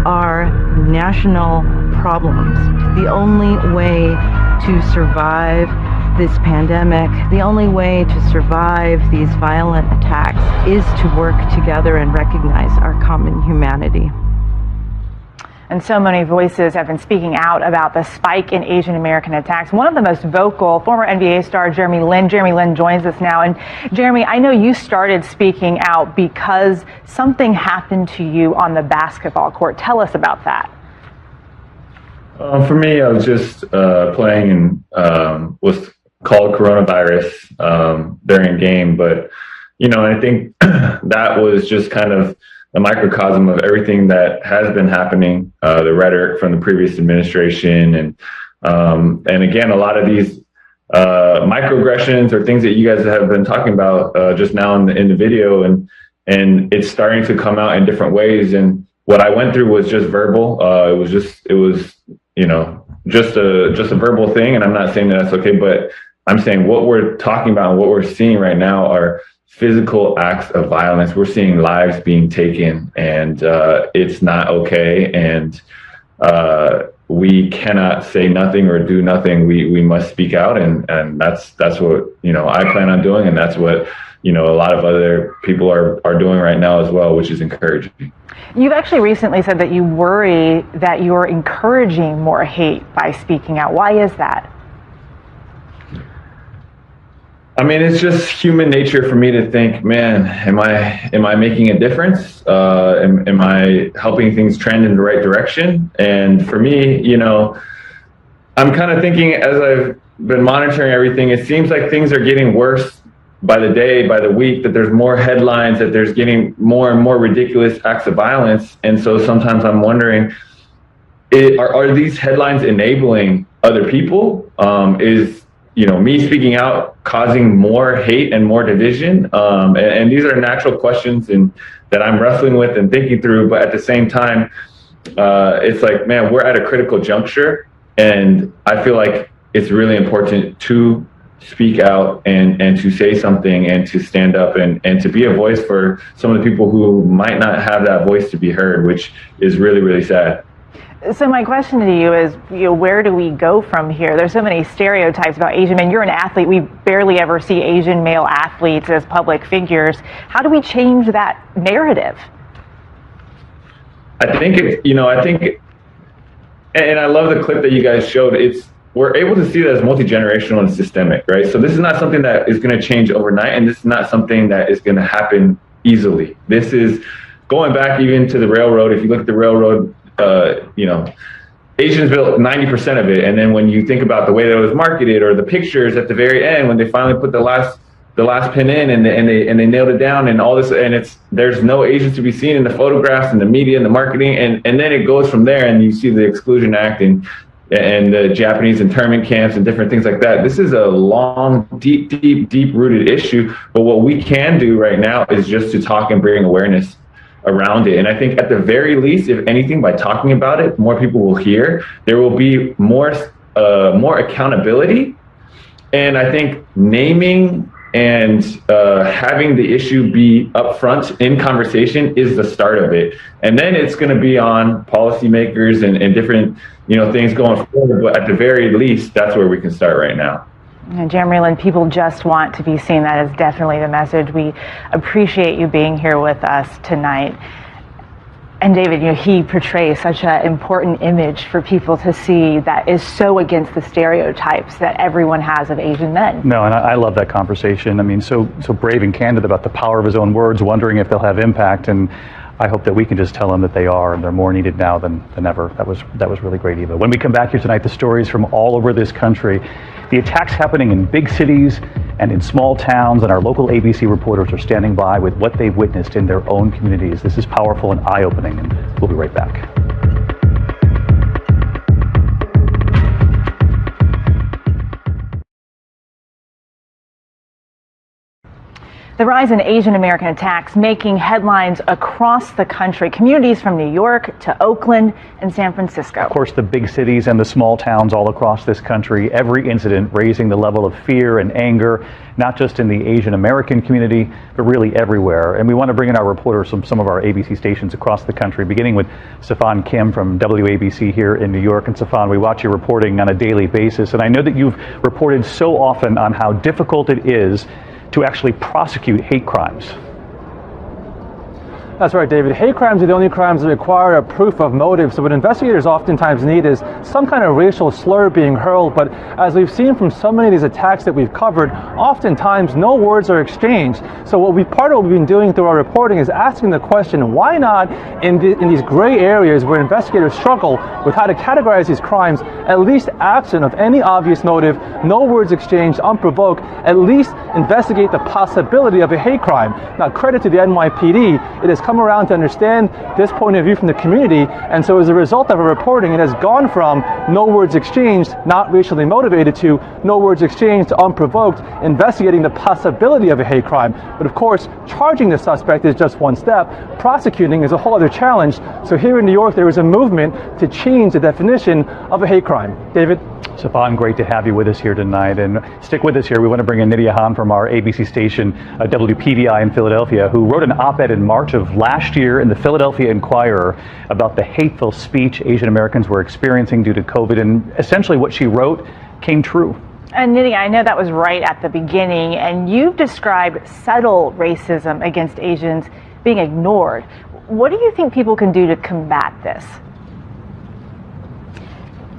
are national problems. The only way to survive this pandemic, the only way to survive these violent attacks is to work together and recognize our common humanity. And so many voices have been speaking out about the spike in Asian American attacks. One of the most vocal, former NBA star Jeremy Lin. Jeremy Lin joins us now. And Jeremy, I know you started speaking out because something happened to you on the basketball court. Tell us about that. For me, I was just playing and was called coronavirus during a game. But, you know, I think that was just kind of a microcosm of everything that has been happening, the rhetoric from the previous administration. And again, a lot of these microaggressions or things that you guys have been talking about just now in the video. And it's starting to come out in different ways. And what I went through was just verbal. It was you know, just a verbal thing. And I'm not saying that that's okay, but I'm saying what we're talking about and what we're seeing right now are physical acts of violence. We're seeing lives being taken, and it's not okay. And we cannot say nothing or do nothing. We must speak out, and that's what, you know, I plan on doing, and that's what, you know, a lot of other people are doing right now as well, which is encouraging. You've actually recently said that you worry that you're encouraging more hate by speaking out. Why is that? I mean, it's just human nature for me to think, man, am I making a difference? Am I helping things trend in the right direction? And for me, you know, I'm kind of thinking, as I've been monitoring everything, it seems like things are getting worse by the day, by the week, that there's more headlines, that there's getting more and more ridiculous acts of violence. And so sometimes I'm wondering, are these headlines enabling other people? Is, you know, me speaking out causing more hate and more division? And these are natural questions that I'm wrestling with and thinking through. But at the same time, it's like, man, we're at a critical juncture. And I feel like it's really important to speak out and to say something and to stand up and to be a voice for some of the people who might not have that voice to be heard, which is really, really sad. So my question to you is, you know, where do we go from here? There's so many stereotypes about Asian men. You're an athlete. We barely ever see Asian male athletes as public figures. How do we change that narrative? I think and I love the clip that you guys showed. We're able to see that as multi-generational and systemic, right? So this is not something that is going to change overnight, and this is not something that is going to happen easily. This is going back even to the railroad. If you look at the railroad, you know, Asians built 90% of it. And then when you think about the way that it was marketed, or the pictures at the very end, when they finally put the last pin in and they nailed it down and all this, and there's no Asians to be seen in the photographs and the media and the marketing. And then it goes from there, and you see the Exclusion Act and the Japanese internment camps and different things like that. This is a long, deep rooted issue. But what we can do right now is just to talk and bring awareness around it. And I think at the very least, if anything, by talking about it, more people will hear. There will be more accountability. And I think naming and having the issue be upfront in conversation is the start of it. And then it's going to be on policymakers and different, you know, things going forward. But at the very least, that's where we can start right now. And Jeremy Lin, people just want to be seen. That is definitely the message. We appreciate you being here with us tonight. And David, you know, he portrays such an important image for people to see that is so against the stereotypes that everyone has of Asian men. No, and I love that conversation. I mean, so brave and candid about the power of his own words, wondering if they'll have impact. And I hope that we can just tell them that they are, and they're more needed now than ever. That was really great, Eva. When we come back here tonight, the stories from all over this country, the attacks happening in big cities and in small towns, and our local ABC reporters are standing by with what they've witnessed in their own communities. This is powerful and eye-opening, and we'll be right back. The rise in Asian American attacks making headlines across the country, communities from New York to Oakland and San Francisco. Of course, the big cities and the small towns all across this country, every incident raising the level of fear and anger, not just in the Asian American community, but really everywhere. And we want to bring in our reporters from some of our ABC stations across the country, beginning with Safan Kim from WABC here in New York. And Safan, we watch your reporting on a daily basis, and I know that you've reported so often on how difficult it is to actually prosecute hate crimes. That's right, David. Hate crimes are the only crimes that require a proof of motive. So what investigators oftentimes need is some kind of racial slur being hurled. But as we've seen from so many of these attacks that we've covered, oftentimes no words are exchanged. So part of what we've been doing through our reporting is asking the question, why not in these gray areas where investigators struggle with how to categorize these crimes, at least absent of any obvious motive, no words exchanged, unprovoked, at least investigate the possibility of a hate crime. Now, credit to the NYPD, it has come around to understand this point of view from the community, and so as a result of our reporting, it has gone from no words exchanged, not racially motivated, to no words exchanged, unprovoked, investigating the possibility of a hate crime. But of course, charging the suspect is just one step. Prosecuting is a whole other challenge. So here in New York, there is a movement to change the definition of a hate crime. David? Safan, great to have you with us here tonight. And stick with us here. We want to bring in Nidia Han from our ABC station, WPVI in Philadelphia, who wrote an op-ed in March of last year in the Philadelphia Inquirer about the hateful speech Asian Americans were experiencing due to COVID. And essentially what she wrote came true. And Nidia, I know that was right at the beginning, and you've described subtle racism against Asians being ignored. What do you think people can do to combat this?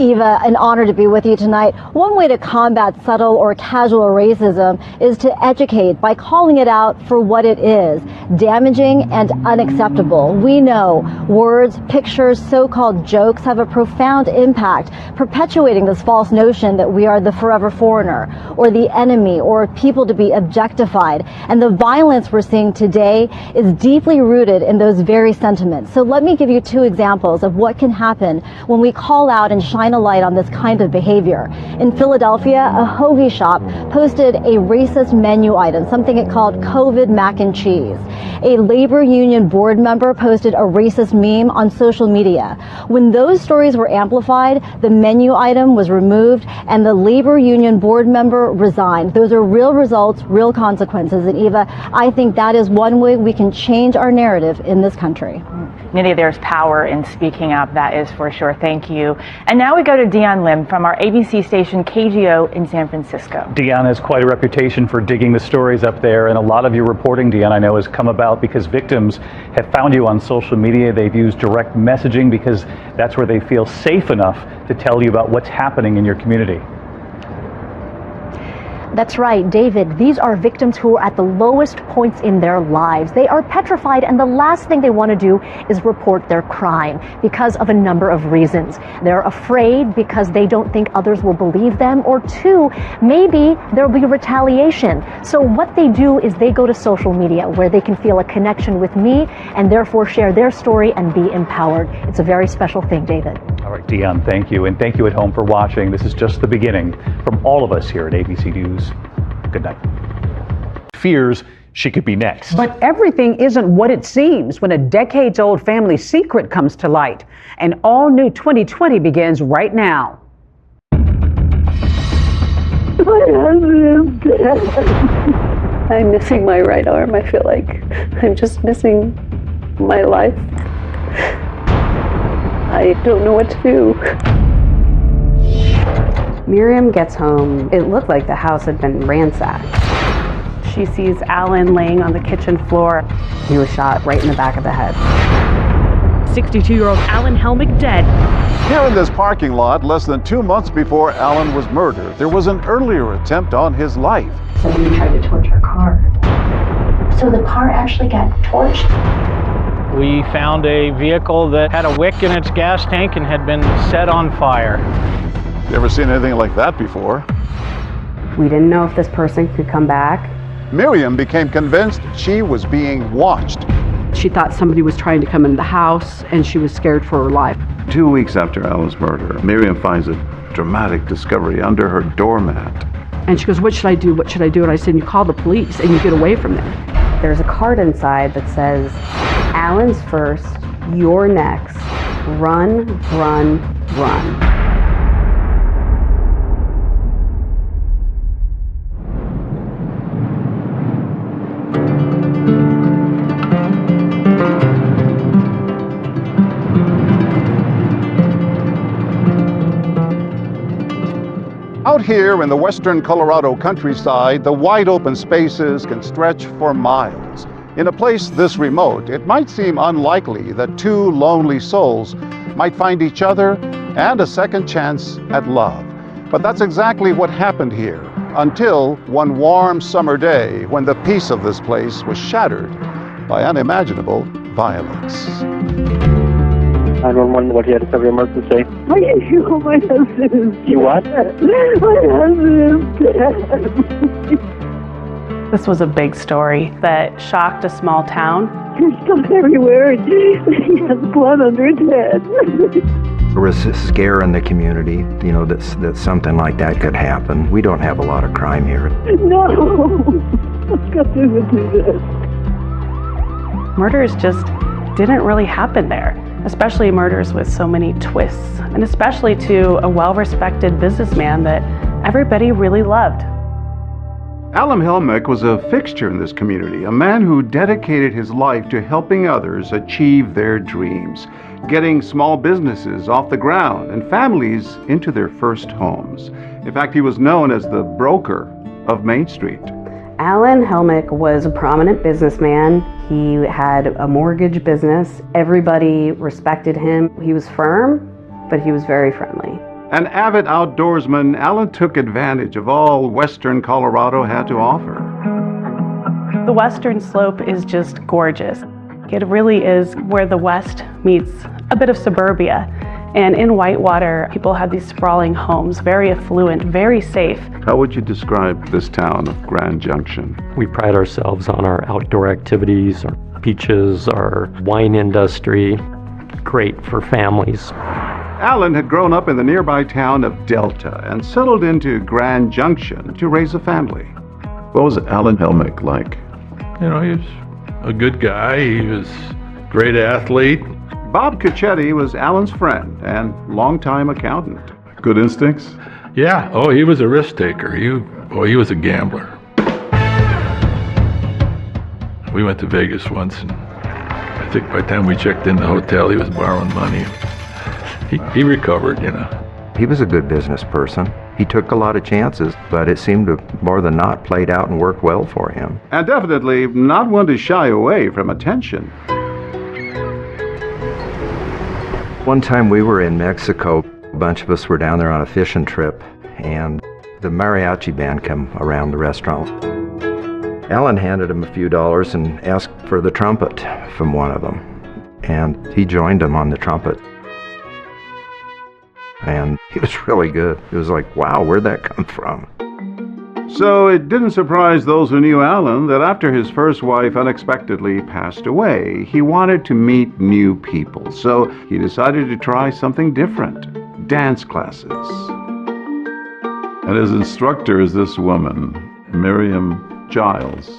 Eva, an honor to be with you tonight. One way to combat subtle or casual racism is to educate by calling it out for what it is, damaging and unacceptable. We know words, pictures, so-called jokes have a profound impact, perpetuating this false notion that we are the forever foreigner or the enemy or people to be objectified. And the violence we're seeing today is deeply rooted in those very sentiments. So let me give you two examples of what can happen when we call out and shine a light on this kind of behavior. In Philadelphia, a hoagie shop posted a racist menu item, something it called COVID mac and cheese. A labor union board member posted a racist meme on social media. When those stories were amplified, the menu item was removed and the labor union board member resigned. Those are real results, real consequences. And Eva, I think that is one way we can change our narrative in this country. Nidia, there's power in speaking up, that is for sure. Thank you. And now we go to Dion Lim from our ABC station KGO in San Francisco. Dion has quite a reputation for digging the stories up there, and a lot of your reporting, Dion, I know has come about because victims have found you on social media. They've used direct messaging because that's where they feel safe enough to tell you about what's happening in your community. That's right, David. These are victims who are at the lowest points in their lives. They are petrified, and the last thing they want to do is report their crime because of a number of reasons. They're afraid because they don't think others will believe them, or two, maybe there'll be retaliation. So what they do is they go to social media where they can feel a connection with me and therefore share their story and be empowered. It's a very special thing, David. All right, Dion, thank you. And thank you at home for watching. This is just the beginning from all of us here at ABC News. Good night. Fears she could be next. But everything isn't what it seems when a decades-old family secret comes to light. An all-new 2020 begins right now. My husband is dead. I'm missing my right arm. I feel like I'm just missing my life. I don't know what to do. Miriam gets home. It looked like the house had been ransacked. She sees Alan laying on the kitchen floor. He was shot right in the back of the head. 62-year-old Alan Helmick dead. Here in this parking lot, less than 2 months before Alan was murdered, there was an earlier attempt on his life. Somebody tried to torch our car. So the car actually got torched. We found a vehicle that had a wick in its gas tank and had been set on fire. You ever seen anything like that before? We didn't know if this person could come back. Miriam became convinced she was being watched. She thought somebody was trying to come into the house, and she was scared for her life. 2 weeks after Alan's murder, Miriam finds a dramatic discovery under her doormat. And she goes, "What should I do? What should I do?" And I said, "You call the police and you get away from there." There's a card inside that says, Alan's first, you're next. Run, run, run. Out here in the western Colorado countryside, the wide open spaces can stretch for miles. In a place this remote, it might seem unlikely that two lonely souls might find each other and a second chance at love. But that's exactly what happened here, until one warm summer day when the peace of this place was shattered by unimaginable violence. 911, what do you have to have your emergency? My husband is You what? My husband is dead. This was a big story that shocked a small town. There's stuff everywhere. He has blood under his head. There was a scare in the community, you know, that something like that could happen. We don't have a lot of crime here. No, what's got to do this? Murders just didn't really happen there, especially murders with so many twists, and especially to a well-respected businessman that everybody really loved. Alan Helmick was a fixture in this community, a man who dedicated his life to helping others achieve their dreams, getting small businesses off the ground and families into their first homes. In fact, he was known as the broker of Main Street. Alan Helmick was a prominent businessman. He had a mortgage business. Everybody respected him. He was firm, but he was very friendly. An avid outdoorsman, Alan took advantage of all western Colorado had to offer. The western slope is just gorgeous. It really is where the west meets a bit of suburbia. And in Whitewater, people have these sprawling homes, very affluent, very safe. How would you describe this town of Grand Junction? We pride ourselves on our outdoor activities, our beaches, our wine industry. Great for families. Alan had grown up in the nearby town of Delta and settled into Grand Junction to raise a family. What was Alan Helmick like? You know, he was a good guy. He was a great athlete. Bob Cacchetti was Alan's friend and longtime accountant. Good instincts? Yeah. Oh, he was a risk taker. He was a gambler. We went to Vegas once, and I think by the time we checked in the hotel, he was borrowing money. He recovered, you know. He was a good business person. He took a lot of chances, but it seemed to more than not played out and worked well for him. And definitely not one to shy away from attention. One time we were in Mexico. A bunch of us were down there on a fishing trip, and the mariachi band come around the restaurant. Alan handed him a few dollars and asked for the trumpet from one of them, and he joined him on the trumpet. And he was really good. It was like, wow, where'd that come from? So it didn't surprise those who knew Alan that after his first wife unexpectedly passed away, he wanted to meet new people. So he decided to try something different, dance classes. And his instructor is this woman, Miriam Giles.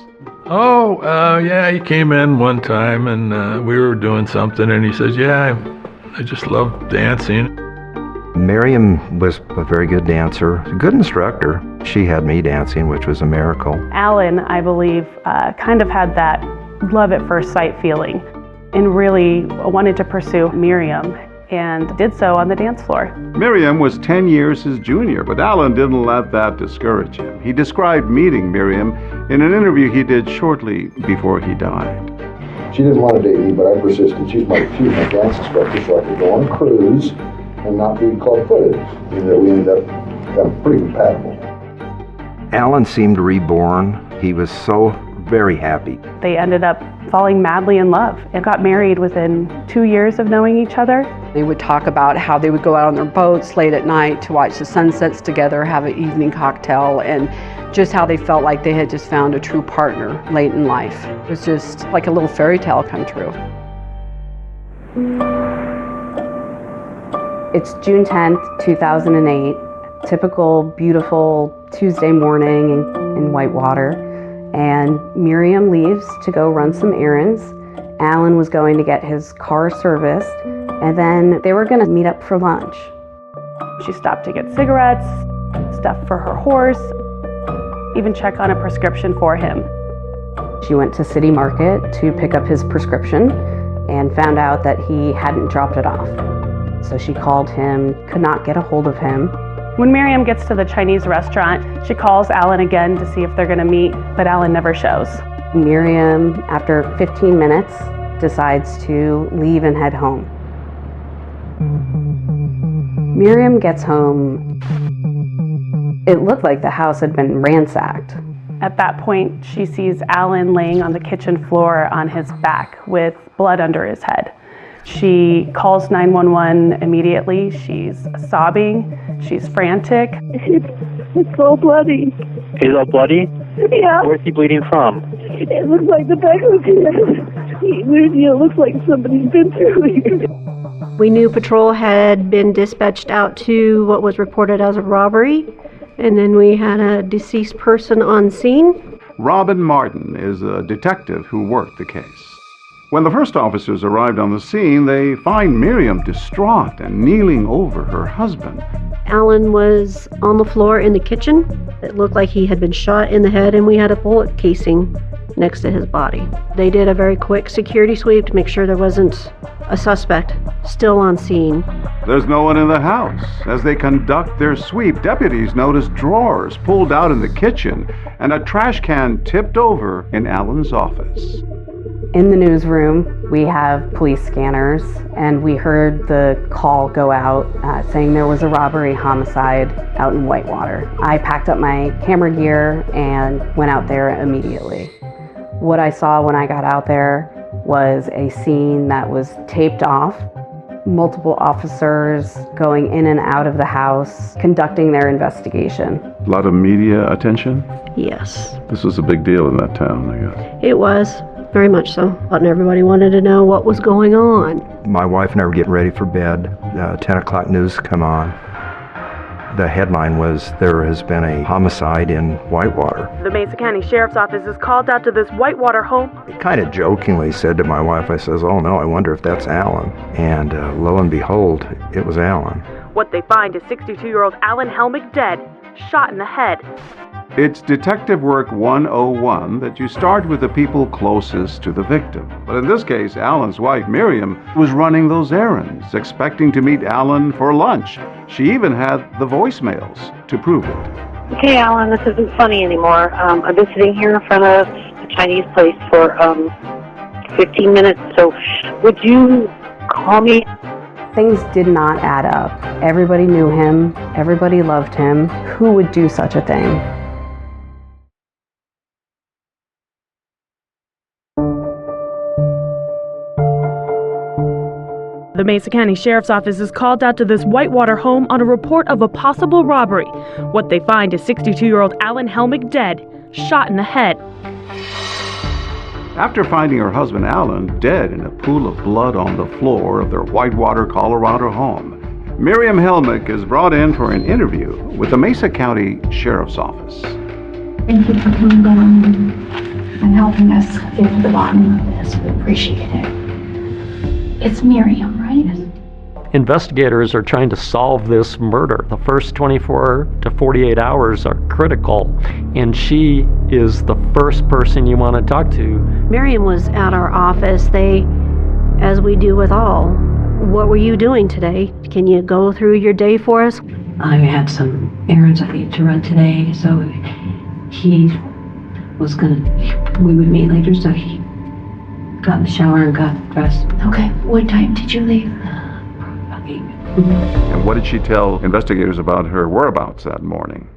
Oh, yeah, he came in one time, and we were doing something, and he says, yeah, I just love dancing. Miriam was a very good dancer, a good instructor. She had me dancing, which was a miracle. Alan, I believe, kind of had that love at first sight feeling and really wanted to pursue Miriam and did so on the dance floor. Miriam was 10 years his junior, but Alan didn't let that discourage him. He described meeting Miriam in an interview he did shortly before he died. She didn't want to date me, but I persisted. She was my dance instructor, so I could go on a cruise and not be club-footed. And we ended up becoming pretty compatible. Alan seemed reborn. He was so very happy. They ended up falling madly in love and got married within 2 years of knowing each other. They would talk about how they would go out on their boats late at night to watch the sunsets together, have an evening cocktail, and just how they felt like they had just found a true partner late in life. It was just like a little fairy tale come true. It's June 10th, 2008. Typical, beautiful Tuesday morning in Whitewater. And Miriam leaves to go run some errands. Alan was going to get his car serviced, and then they were going to meet up for lunch. She stopped to get cigarettes, stuff for her horse, even check on a prescription for him. She went to City Market to pick up his prescription and found out that he hadn't dropped it off. So she called him, could not get a hold of him. When Miriam gets to the Chinese restaurant, she calls Alan again to see if they're gonna meet, but Alan never shows. Miriam, after 15 minutes, decides to leave and head home. Miriam gets home. It looked like the house had been ransacked. At that point, she sees Alan laying on the kitchen floor on his back with blood under his head. She calls 911 immediately. She's sobbing. She's frantic. It's all bloody. He's all bloody? Yeah. Where's he bleeding from? It looks like the back of his head. It looks like somebody's been through here. We knew patrol had been dispatched out to what was reported as a robbery, and then we had a deceased person on scene. Robin Martin is a detective who worked the case. When the first officers arrived on the scene, they find Miriam distraught and kneeling over her husband. Alan was on the floor in the kitchen. It looked like he had been shot in the head, and we had a bullet casing next to his body. They did a very quick security sweep to make sure there wasn't a suspect still on scene. There's no one in the house. As they conduct their sweep, deputies notice drawers pulled out in the kitchen and a trash can tipped over in Alan's office. In the newsroom, we have police scanners, and we heard the call go out saying there was a robbery homicide out in Whitewater. I packed up my camera gear and went out there immediately. What I saw when I got out there was a scene that was taped off. Multiple officers going in and out of the house, conducting their investigation. A lot of media attention? Yes. This was a big deal in that town, I guess. It was, very much so. And everybody wanted to know what was going on. My wife and I were getting ready for bed. 10 o'clock news come on. The headline was, there has been a homicide in Whitewater. The Mesa County Sheriff's Office is called out to this Whitewater home. I kind of jokingly said to my wife, I says, oh no, I wonder if that's Alan. And lo and behold, it was Alan. What they find is 62-year-old Alan Helmick dead, shot in the head. It's Detective Work 101 that you start with the people closest to the victim. But in this case, Alan's wife, Miriam, was running those errands, expecting to meet Alan for lunch. She even had the voicemails to prove it. Okay, Alan, this isn't funny anymore. I've been sitting here in front of a Chinese place for 15 minutes, so would you call me? Things did not add up. Everybody knew him. Everybody loved him. Who would do such a thing? The Mesa County Sheriff's Office is called out to this Whitewater home on a report of a possible robbery. What they find is 62-year-old Alan Helmick dead, shot in the head. After finding her husband Alan dead in a pool of blood on the floor of their Whitewater, Colorado home, Miriam Helmick is brought in for an interview with the Mesa County Sheriff's Office. Thank you for coming down and helping us get to the bottom of this. We appreciate it. It's Miriam, right? Investigators are trying to solve this murder. The first 24 to 48 hours are critical, and she is the first person you want to talk to. Miriam was at our office. As we do with all, what were you doing today? Can you go through your day for us? I had some errands I needed to run today, so we would meet later, so he got in the shower and got dressed. Okay, what time did you leave? About 8. And what did she tell investigators about her whereabouts that morning?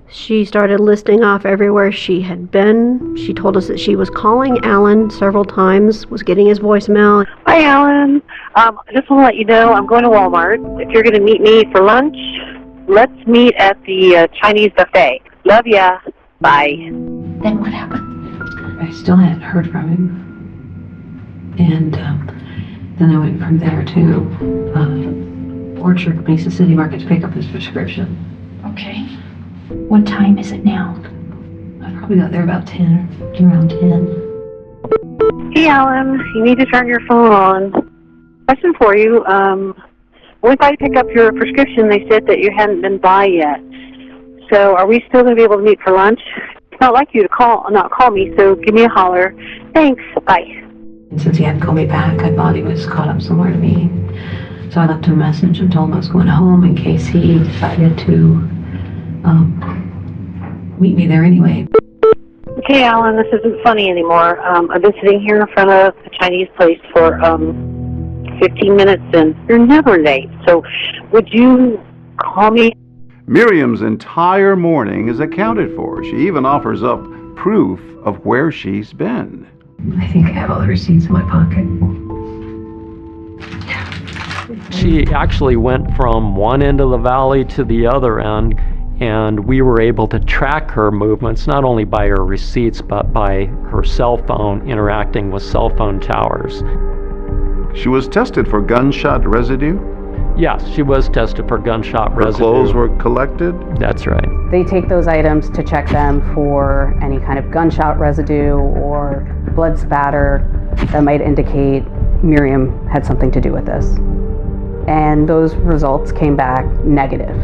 She started listing off everywhere she had been. She told us that she was calling Alan several times, was getting his voicemail. Hi, Alan. I just want to let you know I'm going to Walmart. If you're going to meet me for lunch, let's meet at the Chinese buffet. Love ya. Bye. Then what happened? I still hadn't heard from him. And then I went from there to Orchard, Mesa City Market to pick up his prescription. Okay. What time is it now? I probably got there about around 10. Hey, Alan, you need to turn your phone on. Question for you. When I pick up your prescription, they said that you hadn't been by yet. So are we still going to be able to meet for lunch? It's not like you to not call me, so give me a holler. Thanks. Bye. And since he hadn't called me back, I thought he was caught up somewhere to me. So I left him a message and told him I was going home in case he decided to meet me there anyway. Okay, Alan, this isn't funny anymore. I've been sitting here in front of a Chinese place for 15 minutes, and you're never late. So would you call me? Miriam's entire morning is accounted for. She even offers up proof of where she's been. I think I have all the receipts in my pocket. She actually went from one end of the valley to the other end, and we were able to track her movements not only by her receipts but by her cell phone interacting with cell phone towers. She was tested for gunshot residue? Yes, she was tested for gunshot residue. Her clothes were collected? That's right. They take those items to check them for any kind of gunshot residue or blood spatter that might indicate Miriam had something to do with this. And those results came back negative.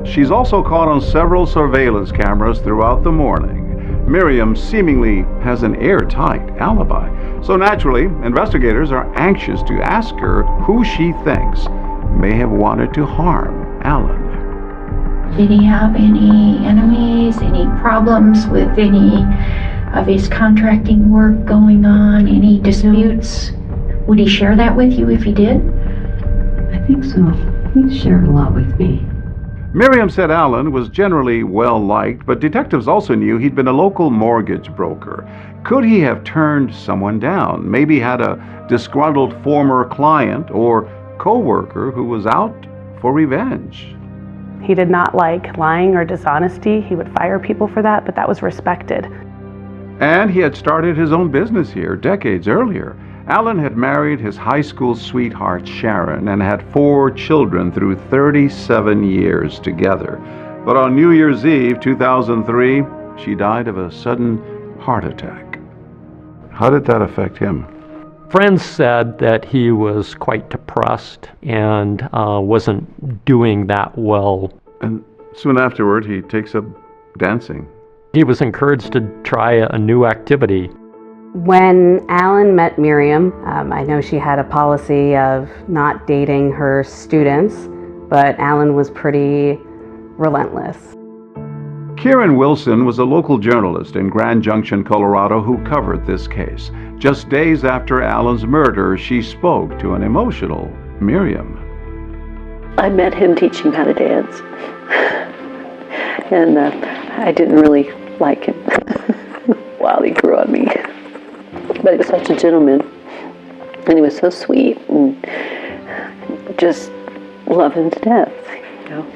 She's also caught on several surveillance cameras throughout the morning. Miriam seemingly has an airtight alibi. So naturally, investigators are anxious to ask her who she thinks may have wanted to harm Alan. Did he have any enemies, any problems with any of his contracting work going on, any disputes? Would he share that with you if he did? I think so. He shared a lot with me. Miriam said Alan was generally well-liked, but detectives also knew he'd been a local mortgage broker. Could he have turned someone down? Maybe had a disgruntled former client or co-worker who was out for revenge. He did not like lying or dishonesty. He would fire people for that, but that was respected. And he had started his own business here decades earlier. Alan had married his high school sweetheart, Sharon, and had 4 children through 37 years together. But on New Year's Eve, 2003, she died of a sudden heart attack. How did that affect him? Friends said that he was quite depressed and wasn't doing that well. And soon afterward, he takes up dancing. He was encouraged to try a new activity. When Alan met Miriam, I know she had a policy of not dating her students, but Alan was pretty relentless. Kieran Wilson was a local journalist in Grand Junction, Colorado, who covered this case. Just days after Alan's murder, she spoke to an emotional Miriam. I met him teaching how to dance, and I didn't really like him while he grew on me. But he was such a gentleman, and he was so sweet, and just love him to death, you know.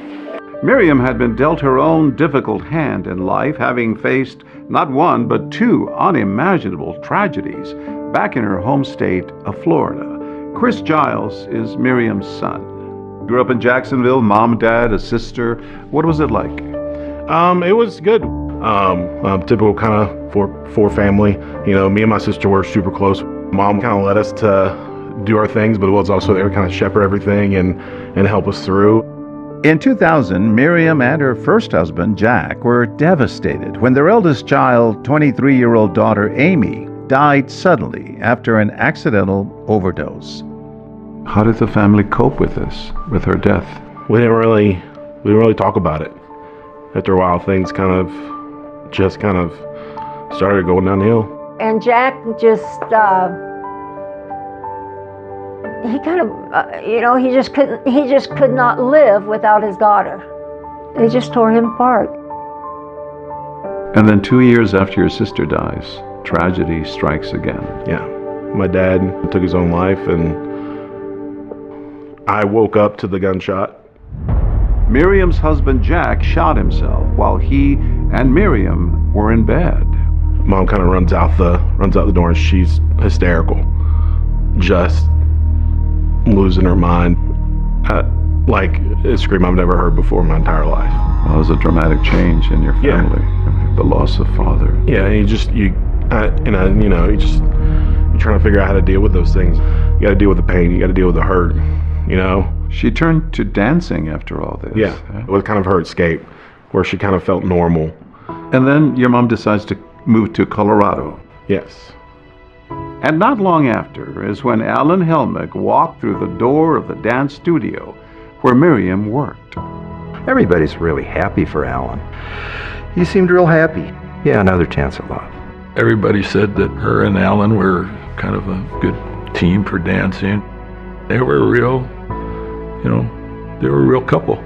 Miriam had been dealt her own difficult hand in life, having faced not one but 2 unimaginable tragedies back in her home state of Florida. Chris Giles is Miriam's son. Grew up in Jacksonville, mom, dad, a sister. What was it like? It was good. Typical kind of four family. You know, me and my sister were super close. Mom kind of let us to do our things, but it was also there to kind of shepherd everything and help us through. In 2000, Miriam and her first husband, Jack, were devastated when their eldest child, 23-year-old daughter Amy, died suddenly after an accidental overdose. How did the family cope with this, with her death? We didn't really talk about it. After a while, things kind of started going downhill. And Jack just, he kind of, he just could not live without his daughter. They just tore him apart. And then 2 years after your sister dies, tragedy strikes again. Yeah, my dad took his own life, and I woke up to the gunshot. Miriam's husband Jack shot himself while he and Miriam were in bed. Mom kind of runs out the door, and she's hysterical, just losing her mind, like a scream I've never heard before in my entire life. Well, it was a dramatic change in your family. Yeah. the loss of father. Yeah, and you're trying to figure out how to deal with those things. You got to deal with the pain. You got to deal with the hurt. She turned to dancing after all this. Yeah, it was kind of her escape, where she kind of felt normal. And then your mom decides to move to Colorado. Yes. And not long after is when Alan Helmick walked through the door of the dance studio where Miriam worked. Everybody's really happy for Alan. He seemed real happy. Yeah, another chance at love. Everybody said that her and Alan were kind of a good team for dancing. They were a real couple.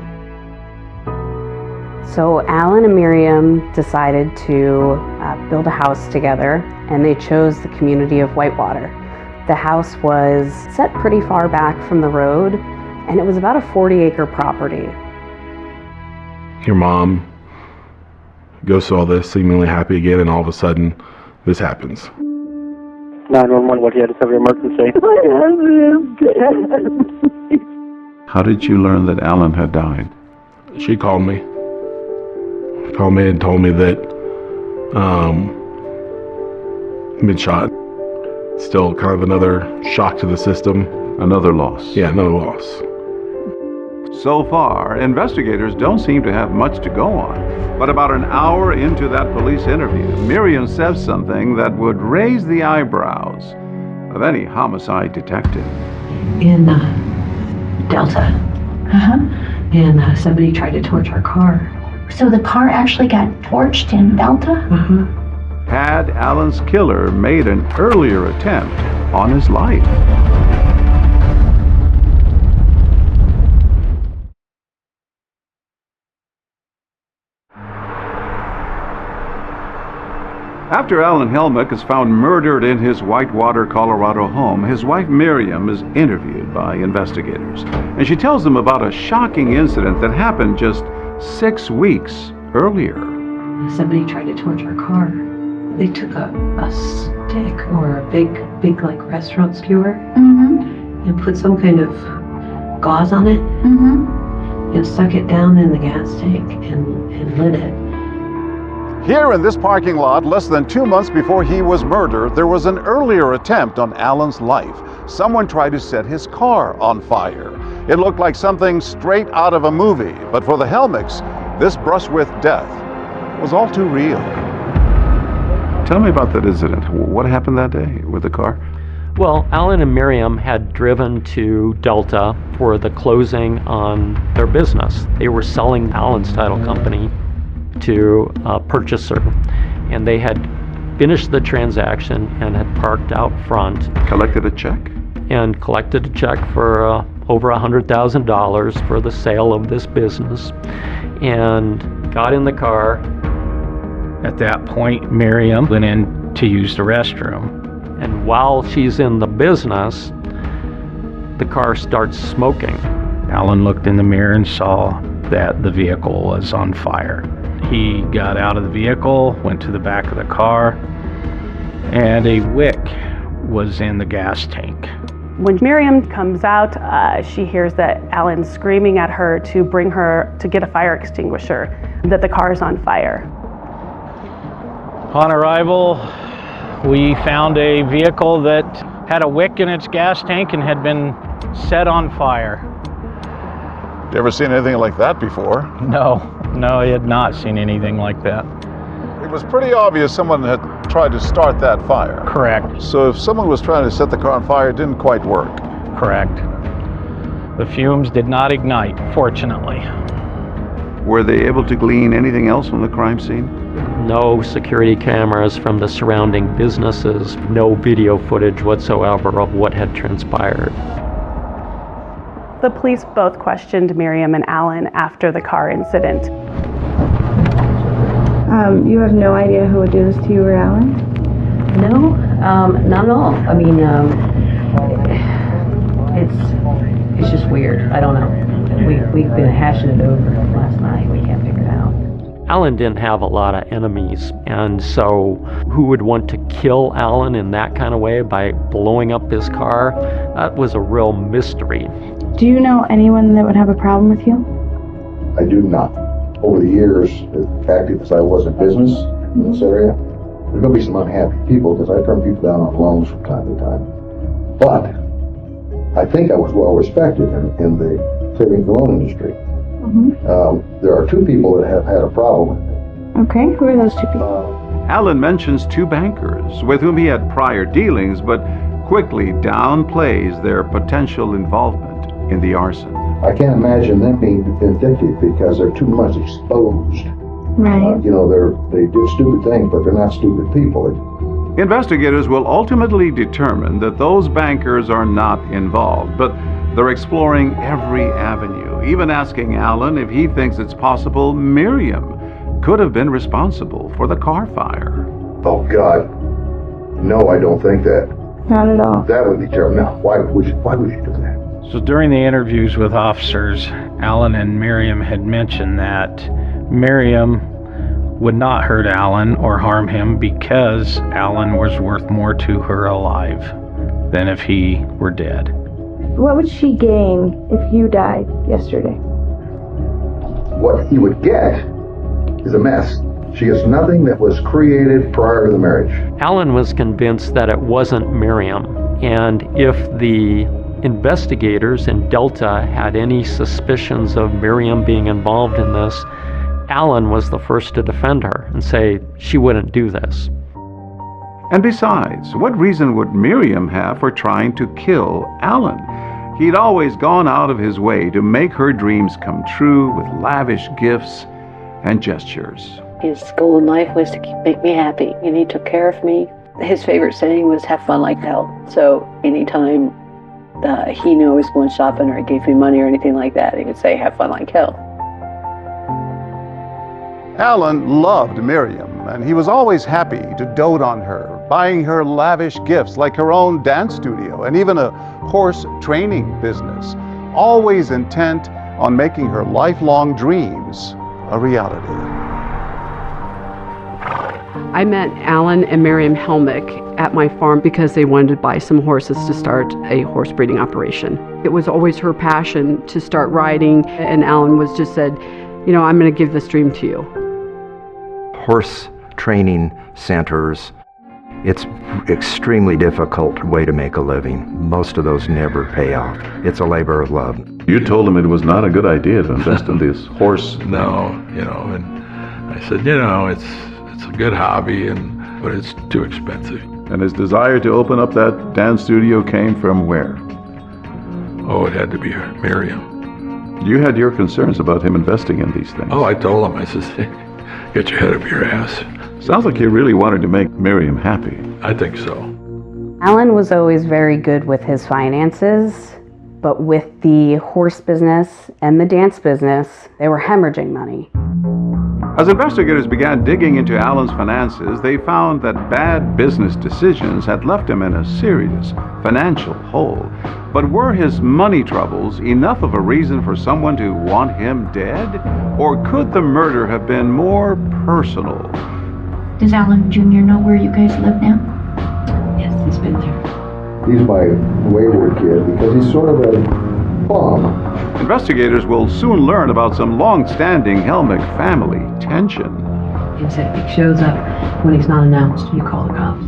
So Alan and Miriam decided to build a house together, and they chose the community of Whitewater. The house was set pretty far back from the road, and it was about a 40-acre property. Your mom goes through all this, seemingly happy again, and all of a sudden, this happens. 911, what do you have to have your emergency? How did you learn that Alan had died? She called me. Called me and told me that he'd been shot. Still kind of another shock to the system. Another loss. Yeah, another loss. So far, investigators don't seem to have much to go on. But about an hour into that police interview, Miriam says something that would raise the eyebrows of any homicide detective. In Delta. And somebody tried to torch our car. So the car actually got torched in Delta? Had Alan's killer made an earlier attempt on his life? After Alan Helmick is found murdered in his Whitewater, Colorado home, his wife Miriam is interviewed by investigators. And she tells them about a shocking incident that happened just 6 weeks earlier. Somebody tried to torch our car. They took a stick or a big like restaurant skewer and put some kind of gauze on it and stuck it down in the gas tank and lit it. Here in this parking lot, less than 2 months before he was murdered, there was an earlier attempt on Alan's life. Someone tried to set his car on fire. It looked like something straight out of a movie, but for the Helmicks, this brush with death was all too real. Tell me about that incident. What happened that day with the car? Well, Alan and Miriam had driven to Delta for the closing on their business. They were selling Alan's title company to a purchaser, and they had finished the transaction and had parked out front. Collected a check? And collected a check for over $100,000 for the sale of this business, and got in the car. At that point, Miriam went in to use the restroom. And while she's in the business, the car starts smoking. Alan looked in the mirror and saw that the vehicle was on fire. He got out of the vehicle, went to the back of the car, and a wick was in the gas tank. When Miriam comes out, she hears that Alan's screaming at her to bring her to get a fire extinguisher, that the car is on fire. Upon arrival, we found a vehicle that had a wick in its gas tank and had been set on fire. You ever seen anything like that before? No, I had not seen anything like that. It was pretty obvious someone had tried to start that fire. Correct. So if someone was trying to set the car on fire, it didn't quite work. Correct. The fumes did not ignite, fortunately. Were they able to glean anything else from the crime scene? No security cameras from the surrounding businesses, no video footage whatsoever of what had transpired. The police both questioned Miriam and Alan after the car incident. You have no idea who would do this to you or Alan? No, not at all. I mean, it's just weird. I don't know. We've been hashing it over last night. We can't figure it out. Alan didn't have a lot of enemies, and so who would want to kill Alan in that kind of way by blowing up his car? That was a real mystery. Do you know anyone that would have a problem with you? I do not. over the years, as active as I was in business in this area, there's going to be some unhappy people because I turn people down on loans from time to time. But I think I was well respected in the savings and loan industry. There are two people that have had a problem with me. Okay, who are those two people? Alan mentions two bankers with whom he had prior dealings, but quickly downplays their potential involvement in the arson. I can't imagine them being vindictive because they're too much exposed. Right. They did stupid things, but they're not stupid people. Investigators will ultimately determine that those bankers are not involved, but they're exploring every avenue, even asking Alan if he thinks it's possible Miriam could have been responsible for the car fire. Oh, God. No, I don't think that. Not at all. That would be terrible. No, why would you do that? So during the interviews with officers, Alan and Miriam had mentioned that Miriam would not hurt Alan or harm him because Alan was worth more to her alive than if he were dead. What would she gain if you died yesterday? What he would get is a mess. She gets nothing that was created prior to the marriage. Alan was convinced that it wasn't Miriam, and if the investigators in Delta had any suspicions of Miriam being involved in this, Alan was the first to defend her and say she wouldn't do this. And besides, what reason would Miriam have for trying to kill Alan? He'd always gone out of his way to make her dreams come true with lavish gifts and gestures. His goal in life was to make me happy, and he took care of me. His favorite saying was, have fun like hell. So anytime he knew I was going shopping or he gave me money or anything like that, he would say, have fun like hell. Alan loved Miriam, and he was always happy to dote on her, buying her lavish gifts like her own dance studio and even a horse training business, always intent on making her lifelong dreams a reality. I met Alan and Miriam Helmick at my farm because they wanted to buy some horses to start a horse breeding operation. It was always her passion to start riding, and Alan was just said, I'm going to give this dream to you. Horse training centers, it's extremely difficult way to make a living. Most of those never pay off. It's a labor of love. You told him it was not a good idea to invest in this horse. No, and I said, it's a good hobby, but it's too expensive. And his desire to open up that dance studio came from where? Oh, it had to be Miriam. You had your concerns about him investing in these things. Oh, I told him, I said, get your head up your ass. Sounds like you really wanted to make Miriam happy. I think so. Alan was always very good with his finances, but with the horse business and the dance business, they were hemorrhaging money. As investigators began digging into Alan's finances, they found that bad business decisions had left him in a serious financial hole. But were his money troubles enough of a reason for someone to want him dead? Or could the murder have been more personal? Does Alan Jr. know where you guys live now? Yes, he's been there. He's my wayward kid because he's sort of a bum. Investigators will soon learn about some long-standing Helmick family tension. He said if he shows up when he's not announced, you call the cops.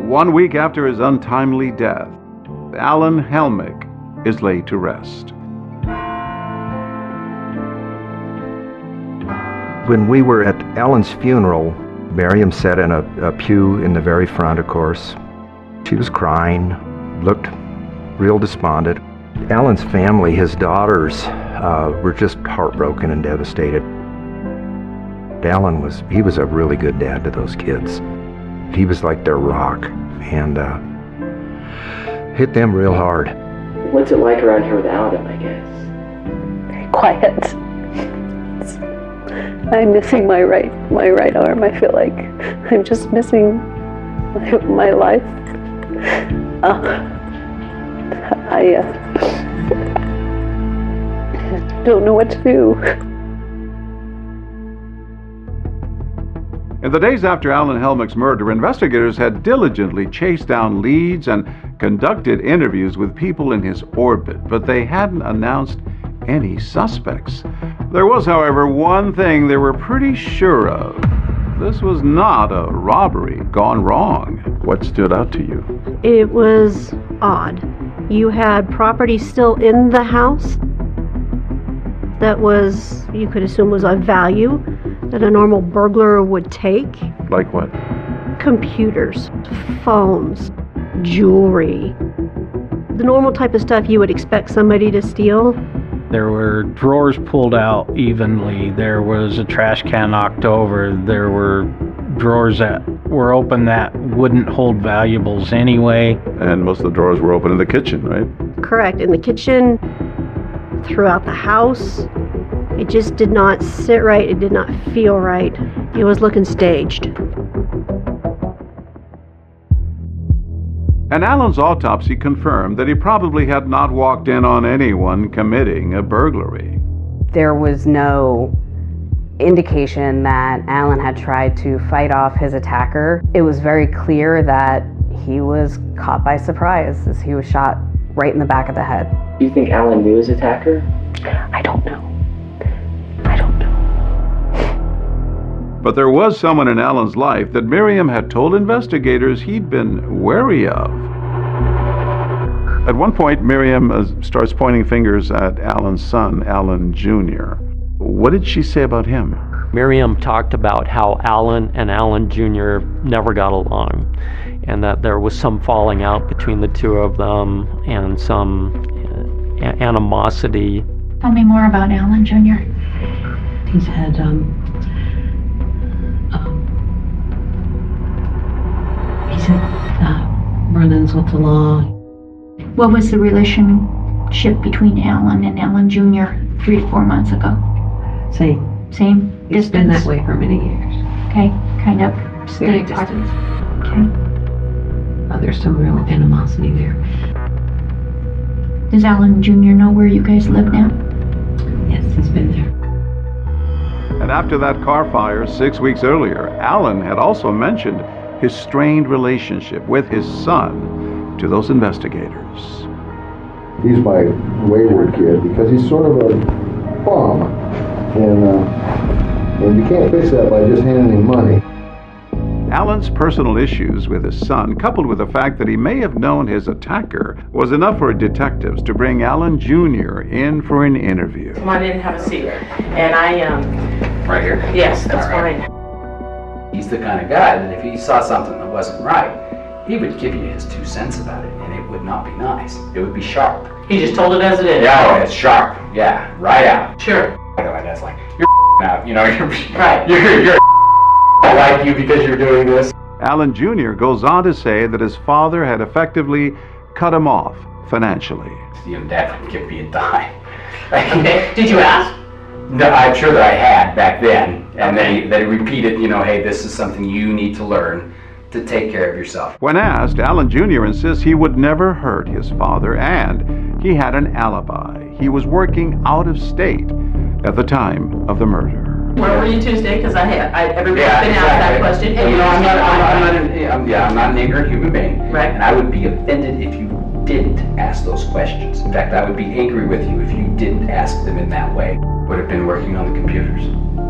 One week after his untimely death, Alan Helmick is laid to rest. When we were at Alan's funeral, Miriam sat in a pew in the very front, of course. She was crying, looked real despondent. Alan's family, his daughters, were just heartbroken and devastated. Alan was a really good dad to those kids. He was like their rock, and hit them real hard. What's it like around here without him, I guess? Very quiet. I'm missing my right arm. I feel like I'm just missing my life. I don't know what to do. In the days after Alan Helmick's murder, investigators had diligently chased down leads and conducted interviews with people in his orbit, but they hadn't announced any suspects. There was, however, one thing they were pretty sure of. This was not a robbery gone wrong. What stood out to you? It was odd. You had property still in the house that was, you could assume, was of value that a normal burglar would take. Like what? Computers, phones, jewelry. The normal type of stuff you would expect somebody to steal. There were drawers pulled out evenly. There was a trash can knocked over. There were drawers that were open that wouldn't hold valuables anyway. And most of the drawers were open in the kitchen, right? Correct. In the kitchen, throughout the house. It just did not sit right. It did not feel right. It was looking staged. And Alan's autopsy confirmed that he probably had not walked in on anyone committing a burglary. There was no indication that Alan had tried to fight off his attacker. It was very clear that he was caught by surprise as he was shot right in the back of the head. Do you think Alan knew his attacker? I don't know. But there was someone in Alan's life that Miriam had told investigators he'd been wary of. At one point, Miriam starts pointing fingers at Alan's son, Alan Jr. What did she say about him? Miriam talked about how Alan and Alan Jr. never got along, and that there was some falling out between the two of them and some animosity. Tell me more about Alan Jr. He's had run-ins with the law. What was the relationship between Alan and Alan Jr. 3 to 4 months ago? Same. Same It's distance? been that way for many years. Okay, kind of Very stay apart. distant. Okay. There's some real animosity there. Does Alan Jr. know where you guys live now? Yes, he's been there. And after that car fire 6 weeks earlier, Alan had also mentioned his strained relationship with his son to those investigators. He's my wayward kid because he's sort of a bum. And you can't fix that by just handing him money. Alan's personal issues with his son, coupled with the fact that he may have known his attacker, was enough for detectives to bring Alan Jr. in for an interview. Come on in and have a seat. And Right here? yes, that's All right. fine. He's the kind of guy that if he saw something that wasn't right, he would give you his 2 cents about it, and it would not be nice. It would be sharp. He just told it as it is. Yeah, oh, it's sharp. Yeah, right out. Sure. I go like that's like you're out. You know, you're Right. You're I like you because you're doing this. Alan Jr. goes on to say that his father had effectively cut him off financially. You know, Dad wouldn't give me a dime. Okay. Did you ask? No, I'm sure that I had back then, and then he repeated, you know, hey, this is something you need to learn to take care of yourself. When asked, Alan Jr. insists he would never hurt his father, and he had an alibi. He was working out of state at the time of the murder. Where were you Tuesday? Because everybody's Yeah, been asked that question. And, you know, I'm not an ignorant human being, right? And I would be offended if you didn't ask those questions. In fact, I would be angry with you if you didn't ask them in that way. Would have been working on the computers.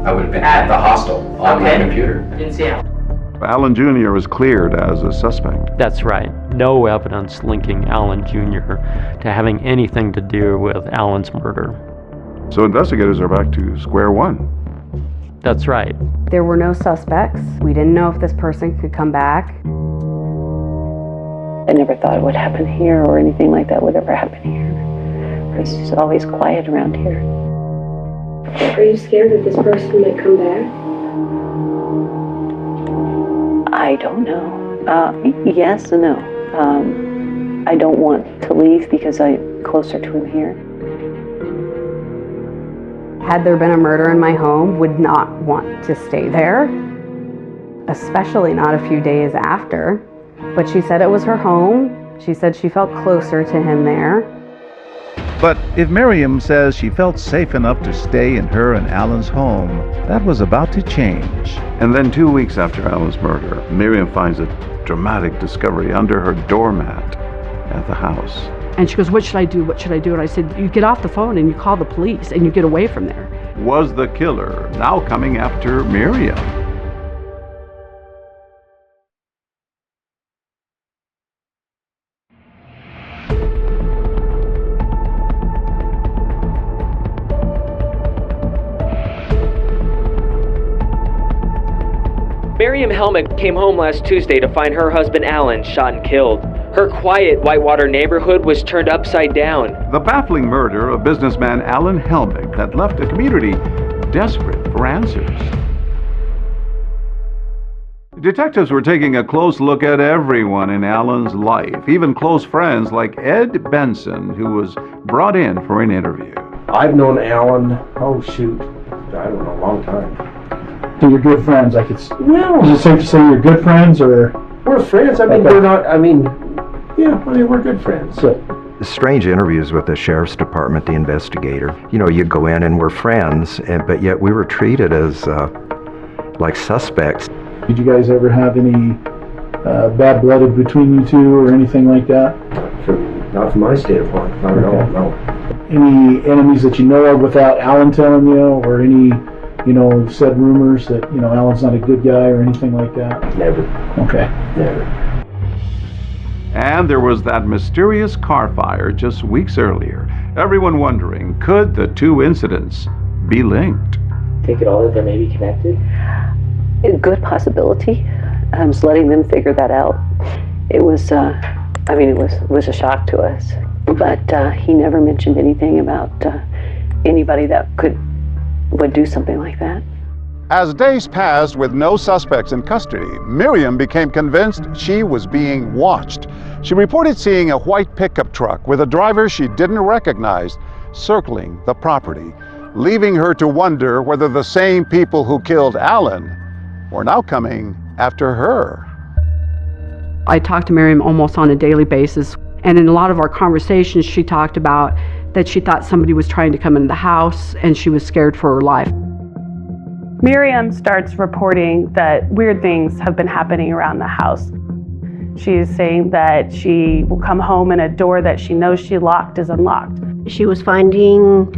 I would have been at the hostel on my computer. In Seattle. Alan Jr. was cleared as a suspect. That's right. No evidence linking Alan Jr. to having anything to do with Alan's murder. So investigators are back to square one. That's right. There were no suspects. We didn't know if this person could come back. I never thought it would happen here or anything like that would ever happen here. It's just always quiet around here. Are you scared that this person might come back? I don't know. Yes and no. I don't want to leave because I'm closer to him here. Had there been a murder in my home, would not want to stay there, especially not a few days after. But she said it was her home. She said she felt closer to him there. But if Miriam says she felt safe enough to stay in her and Alan's home, that was about to change. And then 2 weeks after Alan's murder, Miriam finds a dramatic discovery under her doormat at the house. And she goes, what should I do? What should I do? And I said, you get off the phone and you call the police and you get away from there. Was the killer now coming after Miriam? Miriam Helmick came home last Tuesday to find her husband Alan shot and killed. Her quiet Whitewater neighborhood was turned upside down. The baffling murder of businessman Alan Helmick had left a community desperate for answers. Detectives were taking a close look at everyone in Alan's life, even close friends like Ed Benson, who was brought in for an interview. I've known Alan, I don't know, a long time. So you're good friends, I could. Well, is it safe to say you're good friends, or we're friends? I mean, okay. We're not. We're good friends. So, strange interviews with the sheriff's department, the investigator. You know, you go in and we're friends, but yet we were treated as like suspects. Did you guys ever have any bad blood between you two, or anything like that? Not from my standpoint. Not at all. No. Any enemies that you know of without Alan telling you, or any? Said rumors that, Alan's not a good guy or anything like that? Never. Okay. Never. And there was that mysterious car fire just weeks earlier. Everyone wondering, could the two incidents be linked? Take it all that they may be connected? A good possibility. I was letting them figure that out. It was, it was a shock to us. But he never mentioned anything about anybody that would do something like that. As days passed with no suspects in custody, Miriam became convinced she was being watched. She reported seeing a white pickup truck with a driver she didn't recognize circling the property, leaving her to wonder whether the same people who killed Alan were now coming after her. I talked to Miriam almost on a daily basis, and in a lot of our conversations she talked about that she thought somebody was trying to come into the house and she was scared for her life. Miriam starts reporting that weird things have been happening around the house. She's saying that she will come home and a door that she knows she locked is unlocked. She was finding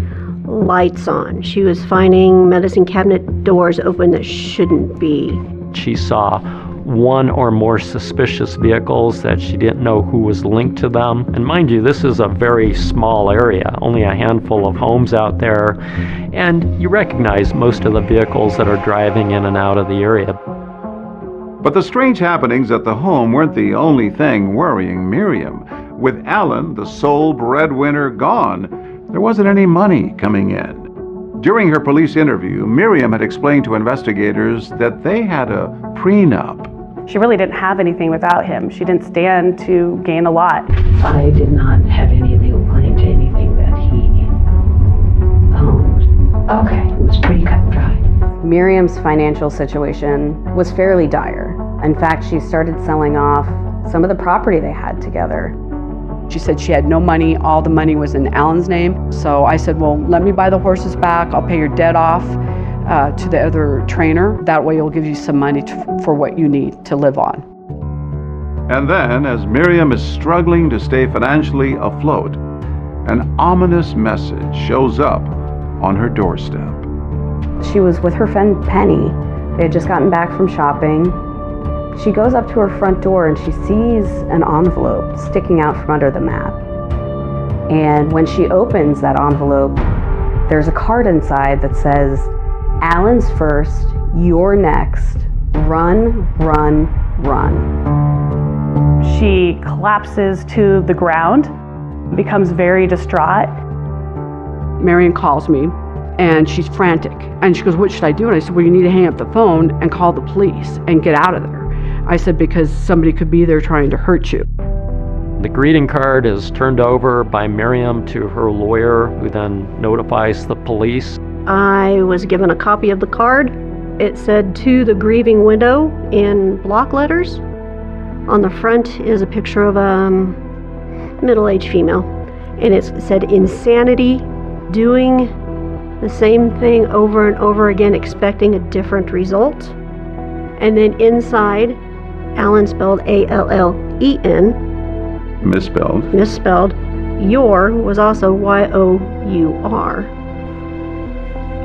lights on. She was finding medicine cabinet doors open that shouldn't be. She saw one or more suspicious vehicles that she didn't know who was linked to them. And mind you, this is a very small area, only a handful of homes out there. And you recognize most of the vehicles that are driving in and out of the area. But the strange happenings at the home weren't the only thing worrying Miriam. With Alan, the sole breadwinner, gone, there wasn't any money coming in. During her police interview, Miriam had explained to investigators that they had a prenup. She really didn't have anything without him. She didn't stand to gain a lot. I did not have any legal claim to anything that he owned. Okay. It was pretty cut and dry. Miriam's financial situation was fairly dire. In fact, she started selling off some of the property they had together. She said she had no money, all the money was in Alan's name. So I said, well, let me buy the horses back, I'll pay your debt off to the other trainer. That way it'll give you some money for what you need to live on. And then, as Miriam is struggling to stay financially afloat, an ominous message shows up on her doorstep. She was with her friend Penny. They had just gotten back from shopping. She goes up to her front door and she sees an envelope sticking out from under the mat. And when she opens that envelope, there's a card inside that says, "Alan's first, you're next. Run, run, run." She collapses to the ground, becomes very distraught. Marion calls me and she's frantic. And she goes, what should I do? And I said, well, you need to hang up the phone and call the police and get out of there. I said, because somebody could be there trying to hurt you. The greeting card is turned over by Miriam to her lawyer, who then notifies the police. I was given a copy of the card. It said, "To the grieving widow," in block letters. On the front is a picture of a middle-aged female. And it said insanity, doing the same thing over and over again, expecting a different result. And then inside, Allen spelled A-L-L-E-N. Misspelled. Your was also Y-O-U-R.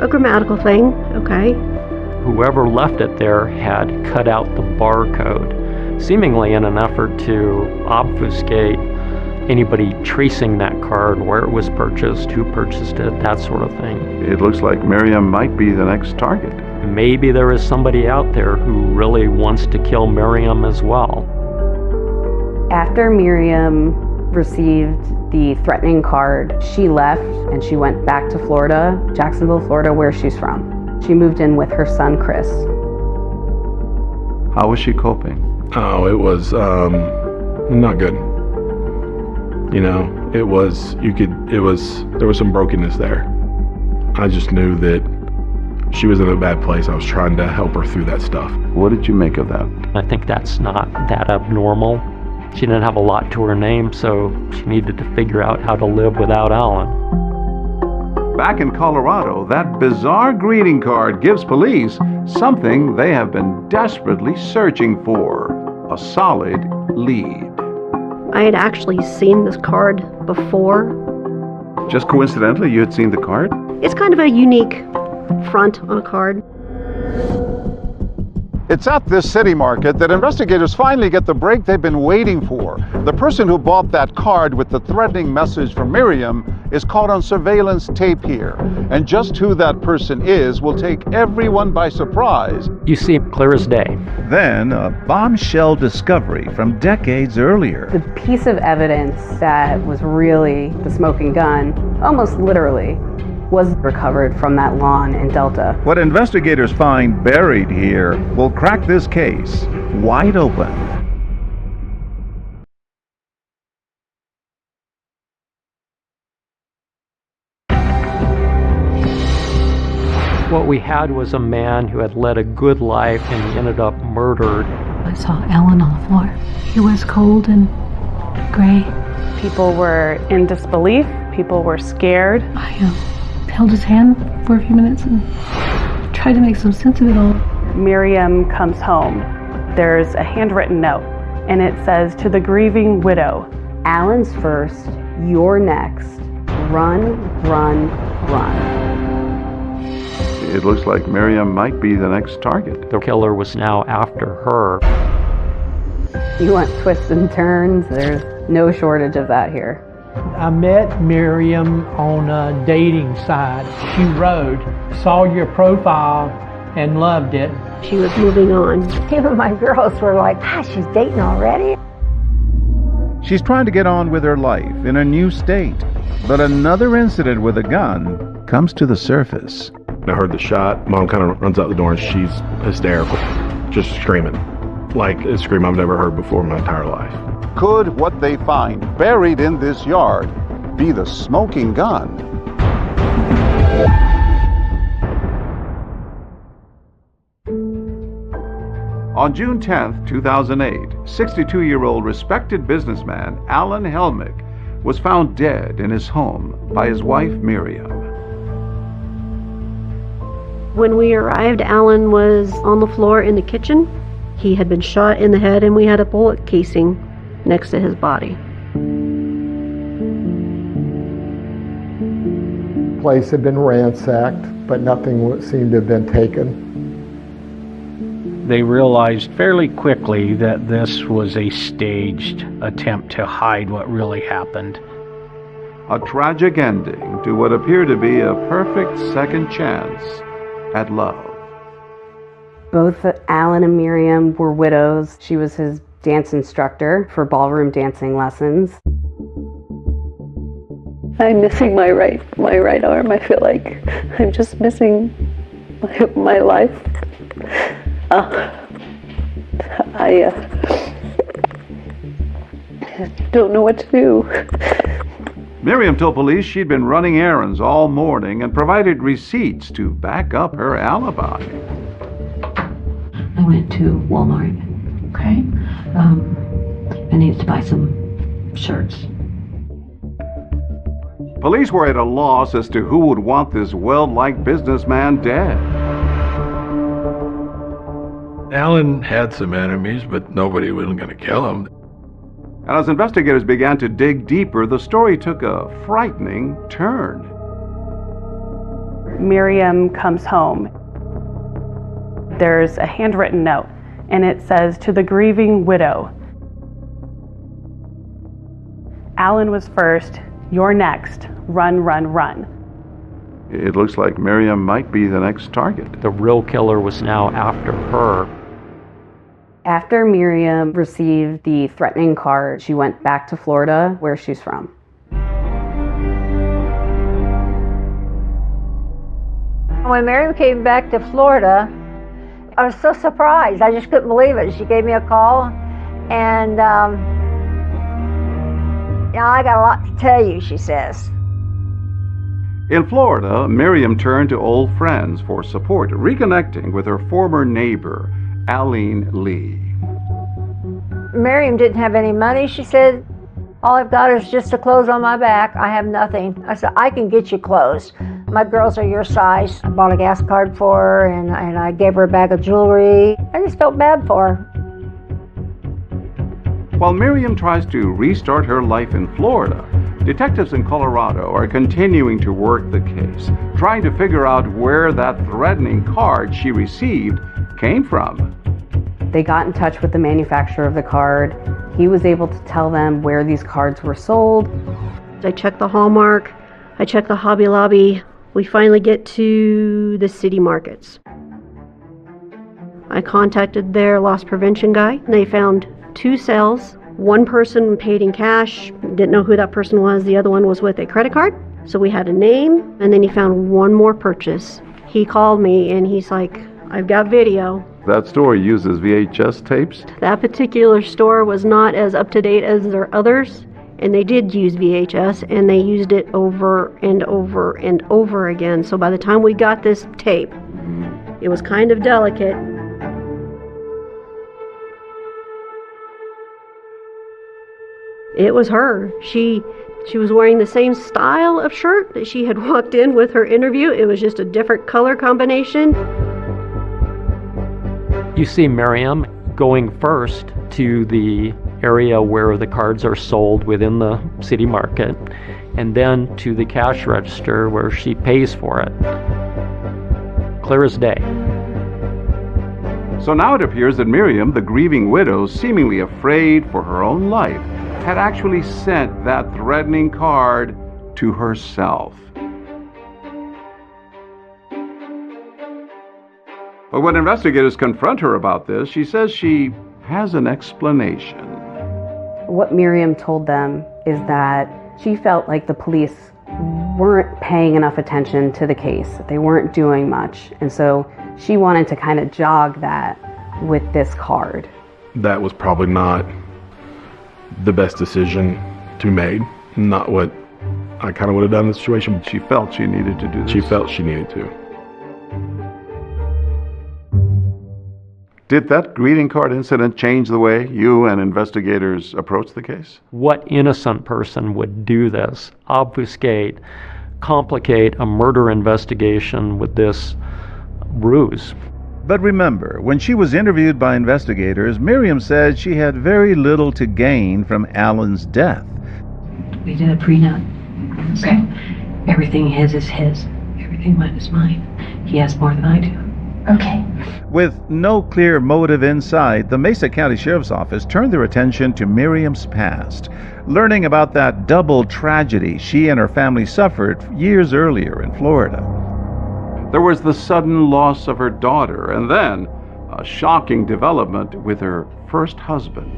A grammatical thing, okay. Whoever left it there had cut out the barcode, seemingly in an effort to obfuscate anybody tracing that card, where it was purchased, who purchased it, that sort of thing. It looks like Miriam might be the next target. Maybe there is somebody out there who really wants to kill Miriam as well. After Miriam received the threatening card, she left and she went back to Florida, Jacksonville, Florida, where she's from. She moved in with her son, Chris. How was she coping? Oh, it was not good. You know, there was some brokenness there. I just knew that she was in a bad place. I was trying to help her through that stuff. What did you make of that? I think that's not that abnormal. She didn't have a lot to her name, so she needed to figure out how to live without Allen. Back in Colorado, that bizarre greeting card gives police something they have been desperately searching for: a solid lead. I had actually seen this card before. Just coincidentally, you had seen the card? It's kind of a unique front on a card. It's at this city market that investigators finally get the break they've been waiting for. The person who bought that card with the threatening message from Miriam is caught on surveillance tape here. And just who that person is will take everyone by surprise. You see it clear as day. Then a bombshell discovery from decades earlier. The piece of evidence that was really the smoking gun, almost literally, was recovered from that lawn in Delta. What investigators find buried here will crack this case wide open. What we had was a man who had led a good life and he ended up murdered. I saw Allen on the floor. He was cold and gray. People were in disbelief. People were scared. I held his hand for a few minutes and tried to make some sense of it all. Miriam comes home. There's a handwritten note, and it says, "To the grieving widow, Allen's first, you're next. Run, run, run." It looks like Miriam might be the next target. The killer was now after her. You want twists and turns? There's no shortage of that here. I met Miriam on a dating site. She wrote, saw your profile and loved it. She was moving on. Even my girls were like, she's dating already? She's trying to get on with her life in a new state. But another incident with a gun comes to the surface. I heard the shot. Mom kind of runs out the door and she's hysterical, just screaming. Like a scream I've never heard before in my entire life. Could what they find buried in this yard be the smoking gun? On June 10th, 2008, 62-year-old respected businessman Allen Helmick was found dead in his home by his wife Miriam. When we arrived, Allen was on the floor in the kitchen. He had been shot in the head and we had a bullet casing next to his body. The place had been ransacked, but nothing seemed to have been taken. They realized fairly quickly that this was a staged attempt to hide what really happened. A tragic ending to what appeared to be a perfect second chance at love. Both Allen and Miriam were widows. She was his dance instructor for ballroom dancing lessons. I'm missing my right arm. I feel like I'm just missing my life. I don't know what to do. Miriam told police she'd been running errands all morning and provided receipts to back up her alibi. I went to Walmart. Okay. I needed to buy some shirts. Police were at a loss as to who would want this well-liked businessman dead. Alan had some enemies, but nobody was going to kill him. And as investigators began to dig deeper, the story took a frightening turn. Miriam comes home. There's a handwritten note, and it says, "To the grieving widow, Alan was first, you're next. Run, run, run." It looks like Miriam might be the next target. The real killer was now after her. After Miriam received the threatening card, she went back to Florida, where she's from. When Miriam came back to Florida, I was so surprised. I just couldn't believe it. She gave me a call, and I got a lot to tell you, she says. In Florida, Miriam turned to old friends for support, reconnecting with her former neighbor, Aline Lee. Miriam didn't have any money, she said. All I've got is just the clothes on my back. I have nothing. I said, I can get you clothes. My girls are your size. I bought a gas card for her, and I gave her a bag of jewelry. I just felt bad for her. While Miriam tries to restart her life in Florida, detectives in Colorado are continuing to work the case, trying to figure out where that threatening card she received came from. They got in touch with the manufacturer of the card. He was able to tell them where these cards were sold. I checked the Hallmark. I checked the Hobby Lobby. We finally get to the city markets. I contacted their loss prevention guy. They found 2 sales. One person paid in cash, didn't know who that person was. The other one was with a credit card. So we had a name, and then he found one more purchase. He called me and he's like, I've got video. That store uses VHS tapes? That particular store was not as up to date as their others, and they did use VHS, and they used it over and over and over again. So by the time we got this tape, it was kind of delicate. It was her. She was wearing the same style of shirt that she had walked in with her interview. It was just a different color combination. You see Miriam going first to the area where the cards are sold within the city market, and then to the cash register where she pays for it. Clear as day. So now it appears that Miriam, the grieving widow, seemingly afraid for her own life, had actually sent that threatening card to herself. But when investigators confront her about this, she says she has an explanation. What Miriam told them is that she felt like the police weren't paying enough attention to the case. They weren't doing much. And so she wanted to kind of jog that with this card. That was probably not the best decision to be made. Not what I kind of would have done in the situation. She felt she needed to do this. She felt she needed to. Did that greeting card incident change the way you and investigators approach the case? What innocent person would do this? Obfuscate, complicate a murder investigation with this ruse? But remember, when she was interviewed by investigators, Miriam said she had very little to gain from Alan's death. We did a prenup. Okay. Everything his is his. Everything mine is mine. He has more than I do. Okay. With no clear motive in sight, the Mesa County Sheriff's Office turned their attention to Miriam's past, learning about that double tragedy she and her family suffered years earlier in Florida. There was the sudden loss of her daughter, and then a shocking development with her first husband.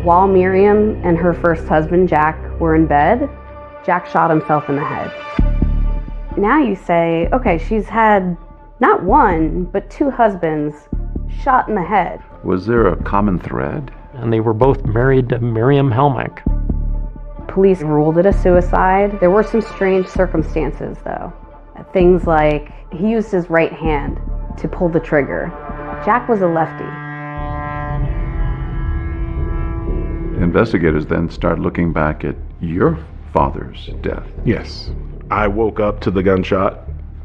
While Miriam and her first husband, Jack, were in bed, Jack shot himself in the head. Now you say, okay, she's had not one, but 2 husbands shot in the head. Was there a common thread? And they were both married to Miriam Helmick. Police ruled it a suicide. There were some strange circumstances, though. Things like he used his right hand to pull the trigger. Jack was a lefty. Investigators then start looking back at your father's death? Yes. I woke up to the gunshot.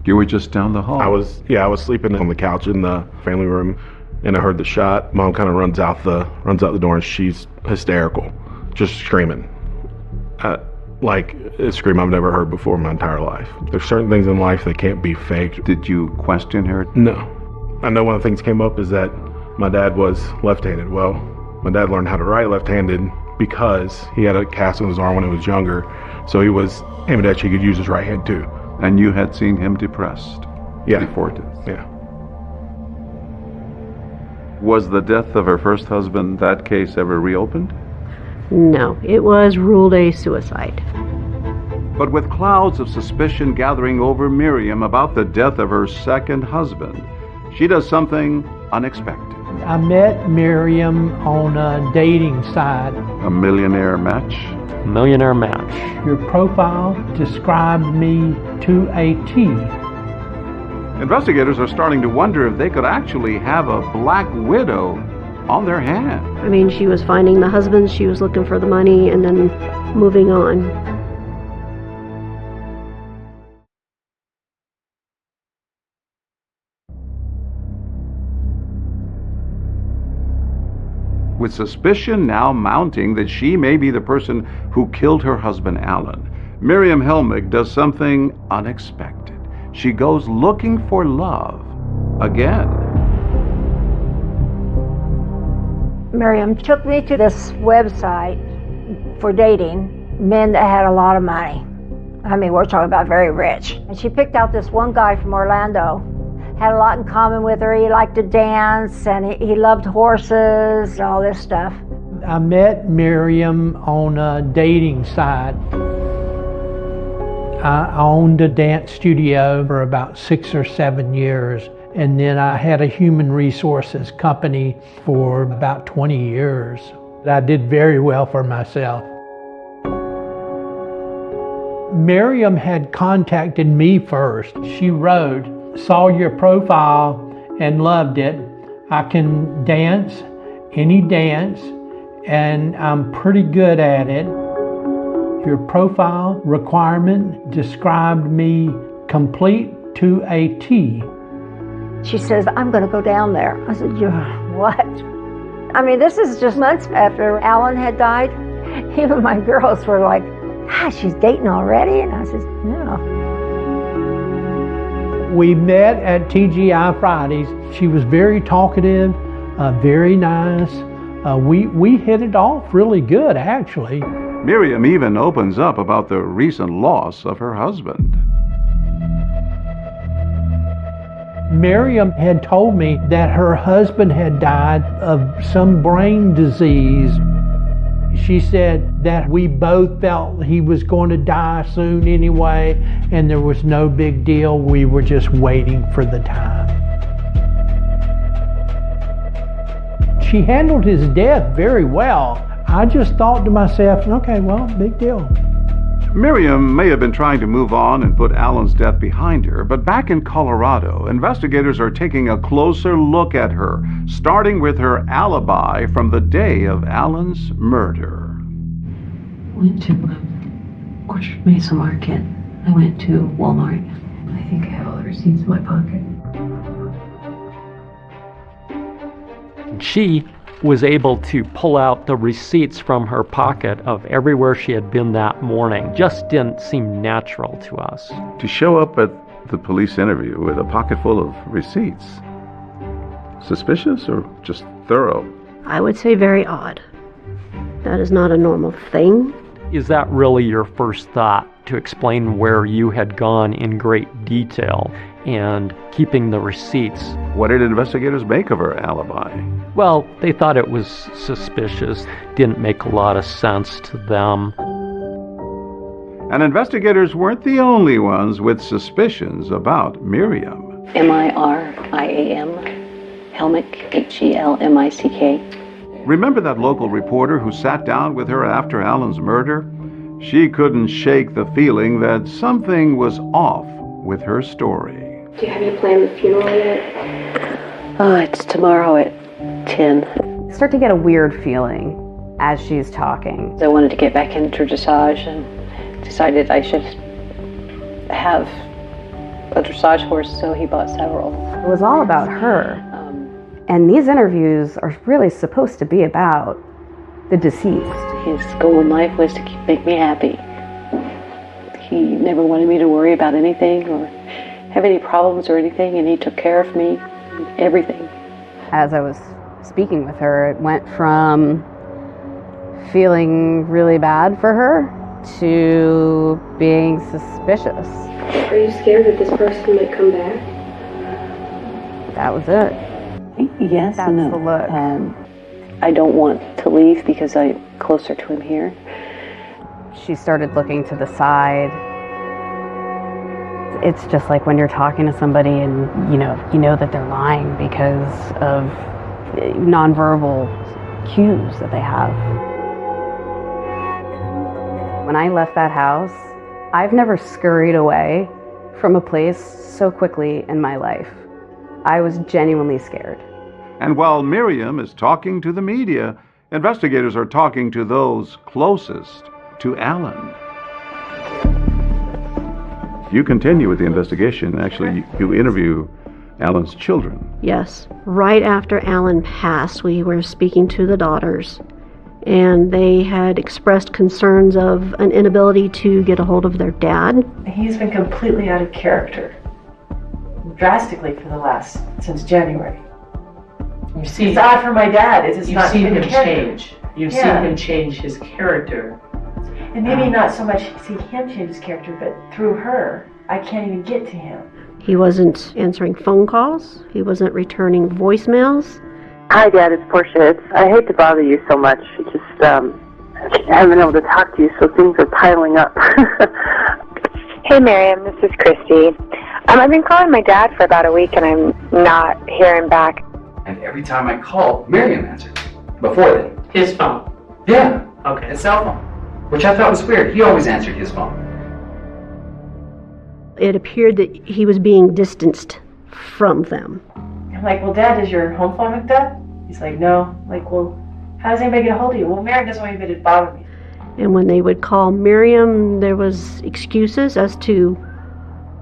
You were just down the hall. I was sleeping on the couch in the family room, and I heard the shot. Mom kind of runs out the door, and she's hysterical, just screaming. Like a scream I've never heard before in my entire life. There's certain things in life that can't be faked. Did you question her? No. I know one of the things came up is that my dad was left-handed. Well, my dad learned how to write left-handed because he had a cast on his arm when he was younger, so he was ambidextrous. He could use his right hand too. And you had seen him depressed before death? Yeah. Was the death of her first husband, that case, ever reopened? No, it was ruled a suicide. But with clouds of suspicion gathering over Miriam about the death of her second husband, she does something unexpected. I met Miriam on a dating site. A millionaire match? Millionaire match. Your profile described me to a T. Investigators are starting to wonder if they could actually have a black widow on their hand. I mean, she was finding the husband, she was looking for the money, and then moving on. With suspicion now mounting that she may be the person who killed her husband, Alan, Miriam Helmick does something unexpected. She goes looking for love again. Miriam took me to this website for dating men that had a lot of money. I mean, we're talking about very rich. And she picked out this one guy from Orlando. Had a lot in common with her. He liked to dance and he loved horses and all this stuff. I met Miriam on a dating site. I owned a dance studio for about 6 or 7 years, and then I had a human resources company for about 20 years. I did very well for myself. Miriam had contacted me first. She wrote, "Saw your profile and loved it. I can dance, any dance, and I'm pretty good at it. Your profile requirement described me complete to a T." She says, "I'm going to go down there." I said, "You're what?" I mean, this is just months after Alan had died. Even my girls were like, "Ah, she's dating already?" And I said, "No." We met at TGI Fridays. She was very talkative, very nice. We hit it off really good, actually. Miriam even opens up about the recent loss of her husband. Miriam had told me that her husband had died of some brain disease. She said that we both felt he was going to die soon anyway, and there was no big deal. We were just waiting for the time. She handled his death very well. I just thought to myself, okay, well, big deal. Miriam may have been trying to move on and put Alan's death behind her, but back in Colorado, investigators are taking a closer look at her, starting with her alibi from the day of Alan's murder. Went to Orchard Mesa Market. I went to Walmart. I think I have all the receipts in my pocket. She was able to pull out the receipts from her pocket of everywhere she had been that morning. Just didn't seem natural to us. To show up at the police interview with a pocket full of receipts, suspicious or just thorough? I would say very odd. That is not a normal thing. Is that really your first thought, to explain where you had gone in great detail and keeping the receipts? What did investigators make of her alibi? Well, they thought it was suspicious, didn't make a lot of sense to them. And investigators weren't the only ones with suspicions about Miriam. Miriam Helmick, Helmick. Remember that local reporter who sat down with her after Alan's murder? She couldn't shake the feeling that something was off with her story. Have you planned the funeral yet? Oh, it's tomorrow at 10. I start to get a weird feeling as she's talking. I wanted to get back into dressage and decided I should have a dressage horse, so he bought several. It was all about her. And these interviews are really supposed to be about the deceased. His goal in life was to make me happy. He never wanted me to worry about anything or have any problems or anything, and he took care of me, everything. As I was speaking with her, it went from feeling really bad for her to being suspicious. Are you scared that this person might come back? That was it. Yes, that's no. the look. I don't want to leave because I'm closer to him here. She started looking to the side. It's just like when you're talking to somebody and you know that they're lying because of nonverbal cues that they have. When I left that house, I've never scurried away from a place so quickly in my life. I was genuinely scared. And while Miriam is talking to the media, investigators are talking to those closest to Alan. You continue with the investigation. Actually, you interview Alan's children. Yes. Right after Alan passed, we were speaking to the daughters, and they had expressed concerns of an inability to get a hold of their dad. He's been completely out of character, drastically since January. It's odd for my dad. You've seen him change. You've seen him change his character. And maybe not so much see him change his character, but through her, I can't even get to him. He wasn't answering phone calls. He wasn't returning voicemails. Hi, Dad. It's Portia. I hate to bother you so much. I haven't been able to talk to you, so things are piling up. Hey, Miriam. This is Christy. I've been calling my dad for about a week, and I'm not hearing back. And every time I call, Miriam answers. Before then. His phone? Yeah. Okay. His cell phone. Which I thought was weird. He always answered his phone. It appeared that he was being distanced from them. I'm like, well, Dad, is your home phone hooked up? He's like, no. I'm like, well, how does anybody get a hold of you? Well, Miriam doesn't want anybody to bother me. And when they would call Miriam, there was excuses as to,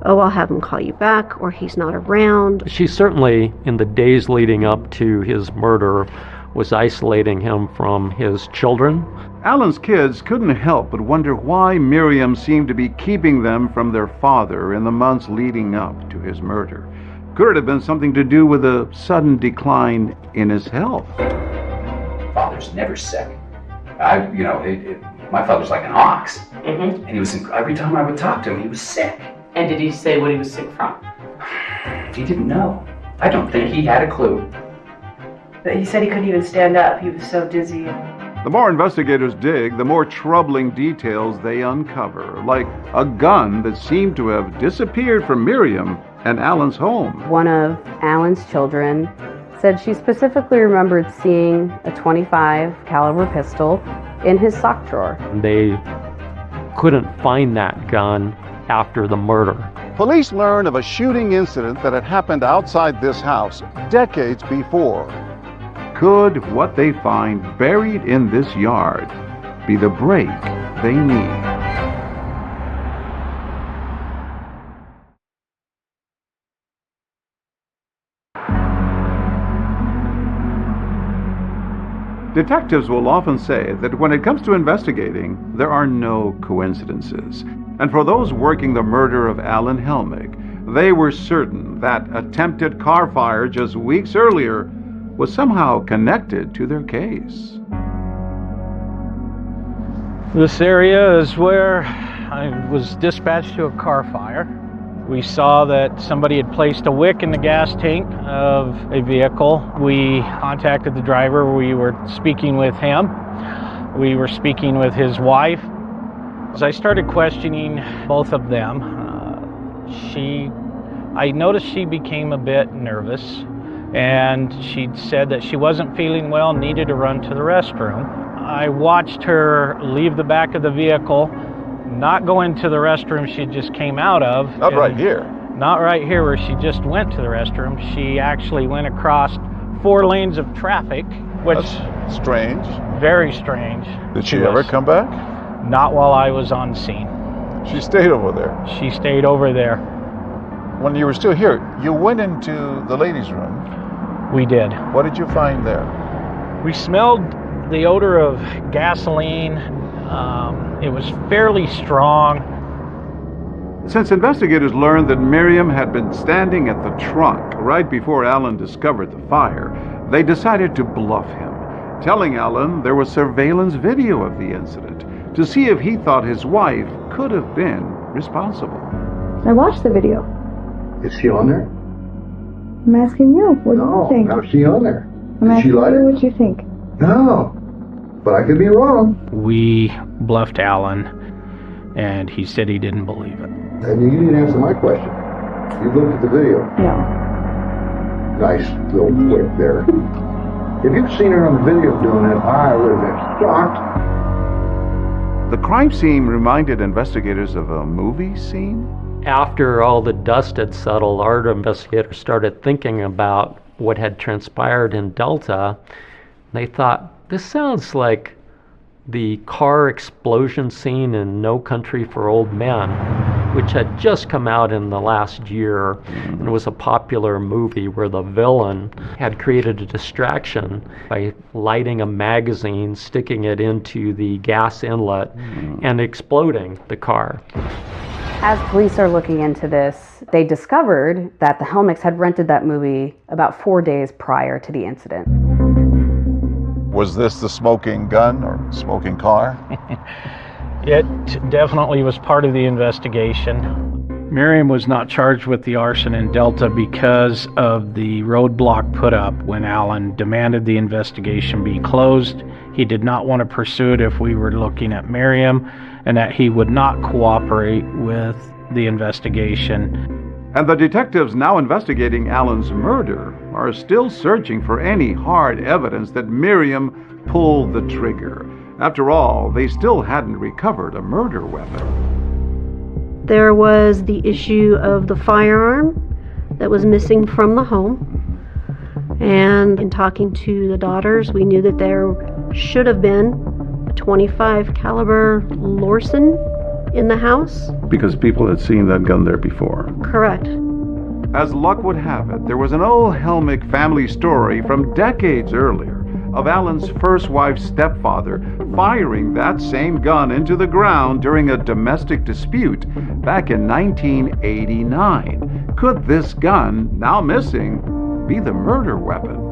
oh, I'll have him call you back, or he's not around. She certainly, in the days leading up to his murder, was isolating him from his children. Alan's kids couldn't help but wonder why Miriam seemed to be keeping them from their father in the months leading up to his murder. Could it have been something to do with a sudden decline in his health? Father's never sick. My father's like an ox. Mm-hmm. And he was, every time I would talk to him, he was sick. And did he say what he was sick from? He didn't know. I don't think he had a clue. But he said he couldn't even stand up. He was so dizzy. The more investigators dig, the more troubling details they uncover, like a gun that seemed to have disappeared from Miriam and Alan's home. One of Alan's children said she specifically remembered seeing a .25 caliber pistol in his sock drawer. They couldn't find that gun after the murder. Police learn of a shooting incident that had happened outside this house decades before. Could what they find buried in this yard be the break they need? Detectives will often say that when it comes to investigating, there are no coincidences. And for those working the murder of Alan Helmick, they were certain that attempted car fire just weeks earlier was somehow connected to their case. This area is where I was dispatched to a car fire. We saw that somebody had placed a wick in the gas tank of a vehicle. We contacted the driver. We were speaking with him. We were speaking with his wife. As I started questioning both of them, I noticed she became a bit nervous, and she said that she wasn't feeling well, needed to run to the restroom. I watched her leave the back of the vehicle, not go into the restroom she just came out of. Not right here. Not right here where she just went to the restroom. She actually went across 4 lanes of traffic, which... That's strange. Very strange. Did she ever come back? Not while I was on scene. She stayed over there. She stayed over there. When you were still here, you went into the ladies' room. We did. What did you find there? We smelled the odor of gasoline. It was fairly strong. Since investigators learned that Miriam had been standing at the trunk right before Alan discovered the fire, they decided to bluff him, telling Alan there was surveillance video of the incident to see if he thought his wife could have been responsible. I watched the video. Is she on there? I'm asking you. What do you think? No, is she on there? I'm Did she asking lie? you what you think. No, but I could be wrong. We bluffed Alan, and he said he didn't believe it. And you didn't answer my question. You looked at the video. No. Nice little flick there. If you'd seen her on the video doing it, I would have been shocked. The crime scene reminded investigators of a movie scene. After all the dust had settled, our investigators started thinking about what had transpired in Delta. They thought, this sounds like the car explosion scene in No Country for Old Men, which had just come out in the last year, and was a popular movie where the villain had created a distraction by lighting a magazine, sticking it into the gas inlet, and exploding the car. As police are looking into this, they discovered that the Helmicks had rented that movie about 4 days prior to the incident. Was this the smoking gun or smoking car? It definitely was part of the investigation. Miriam was not charged with the arson in Delta because of the roadblock put up when Alan demanded the investigation be closed. He did not want to pursue it if we were looking at Miriam, and that he would not cooperate with the investigation. And the detectives now investigating Alan's murder are still searching for any hard evidence that Miriam pulled the trigger. After all, they still hadn't recovered a murder weapon. There was the issue of the firearm that was missing from the home. And in talking to the daughters, we knew that there should have been a .25 caliber Lorson in the house. Because people had seen that gun there before. Correct. As luck would have it, there was an old Helmick family story from decades earlier of Alan's first wife's stepfather firing that same gun into the ground during a domestic dispute back in 1989. Could this gun, now missing, be the murder weapon?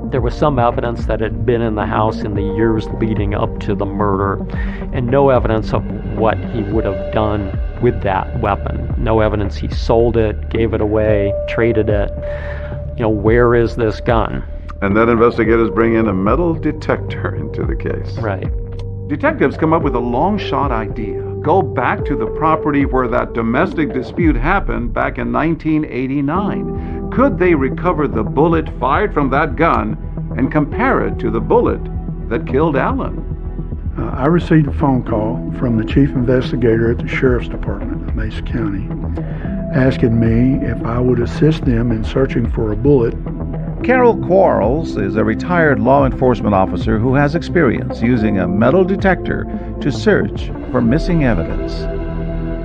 There was some evidence that it had been in the house in the years leading up to the murder, and no evidence of what he would have done with that weapon. No evidence he sold it, gave it away, traded it. Where is this gun? And then investigators bring in a metal detector into the case. Right. Detectives come up with a long shot idea. Go back to the property where that domestic dispute happened back in 1989. Could they recover the bullet fired from that gun and compare it to the bullet that killed Alan? I received a phone call from the chief investigator at the Sheriff's Department of Mesa County asking me if I would assist them in searching for a bullet. Carol Quarles is a retired law enforcement officer who has experience using a metal detector to search for missing evidence.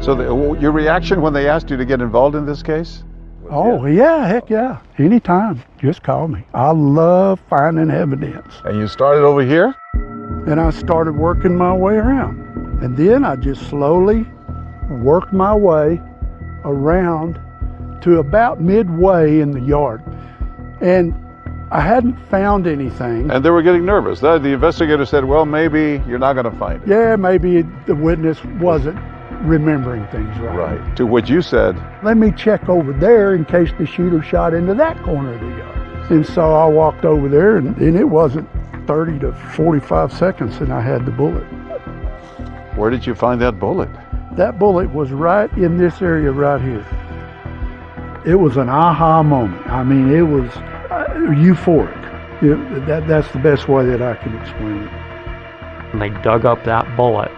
So your reaction when they asked you to get involved in this case? Oh, yeah, heck yeah. Anytime. Just call me. I love finding evidence. And you started over here? And I started working my way around. And then I just slowly worked my way around to about midway in the yard. And I hadn't found anything. And they were getting nervous. The investigator said, well, maybe you're not going to find it. Yeah, maybe the witness wasn't remembering things right. Right. To which you said, let me check over there in case the shooter shot into that corner of the yard. And so I walked over there, and it wasn't 30 to 45 seconds, and I had the bullet. Where did you find that bullet? That bullet was right in this area right here. It was an aha moment. I mean, it was euphoric. That's the best way that I can explain it. And they dug up that bullet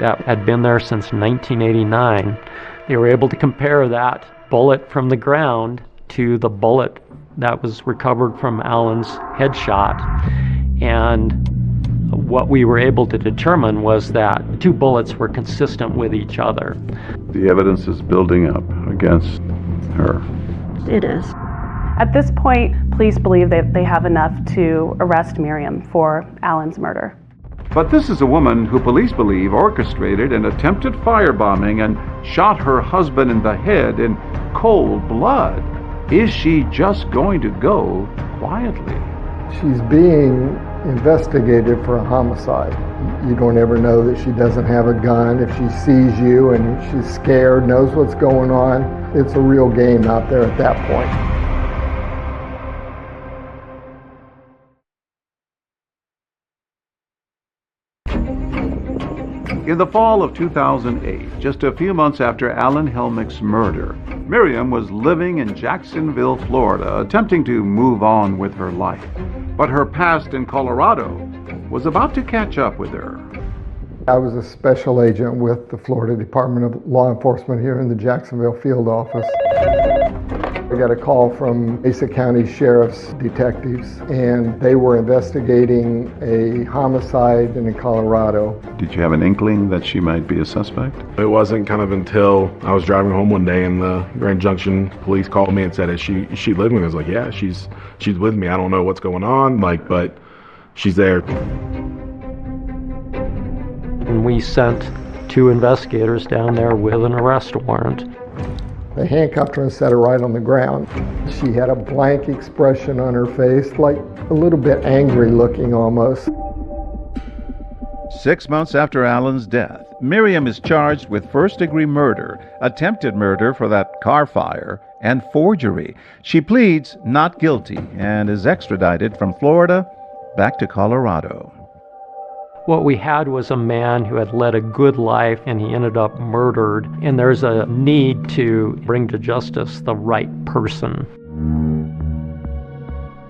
that had been there since 1989. They were able to compare that bullet from the ground to the bullet that was recovered from Alan's headshot. And What we were able to determine was that the two bullets were consistent with each other. The evidence is building up against her. It is. At this point, police believe that they have enough to arrest Miriam for Alan's murder. But this is a woman who police believe orchestrated an attempted firebombing and shot her husband in the head in cold blood. Is she just going to go quietly? She's being investigated for a homicide. You don't ever know that she doesn't have a gun. If she sees you and she's scared, knows what's going on, it's a real game out there at that point. In the fall of 2008, just a few months after Alan Helmick's murder, Miriam was living in Jacksonville, Florida, attempting to move on with her life. But her past in Colorado was about to catch up with her. I was a special agent with the Florida Department of Law Enforcement here in the Jacksonville field office. I got a call from Mesa County Sheriff's detectives, and they were investigating a homicide in Colorado. Did you have an inkling that she might be a suspect? It wasn't kind of until I was driving home one day and the Grand Junction police called me and said, is she living? I was like, yeah, she's with me. I don't know what's going on, but she's there. And we sent 2 investigators down there with an arrest warrant. They handcuffed her and set her right on the ground. She had a blank expression on her face, like a little bit angry looking almost. 6 months after Alan's death, Miriam is charged with first-degree murder, attempted murder for that car fire, and forgery. She pleads not guilty and is extradited from Florida back to Colorado. What we had was a man who had led a good life and he ended up murdered, and there's a need to bring to justice the right person.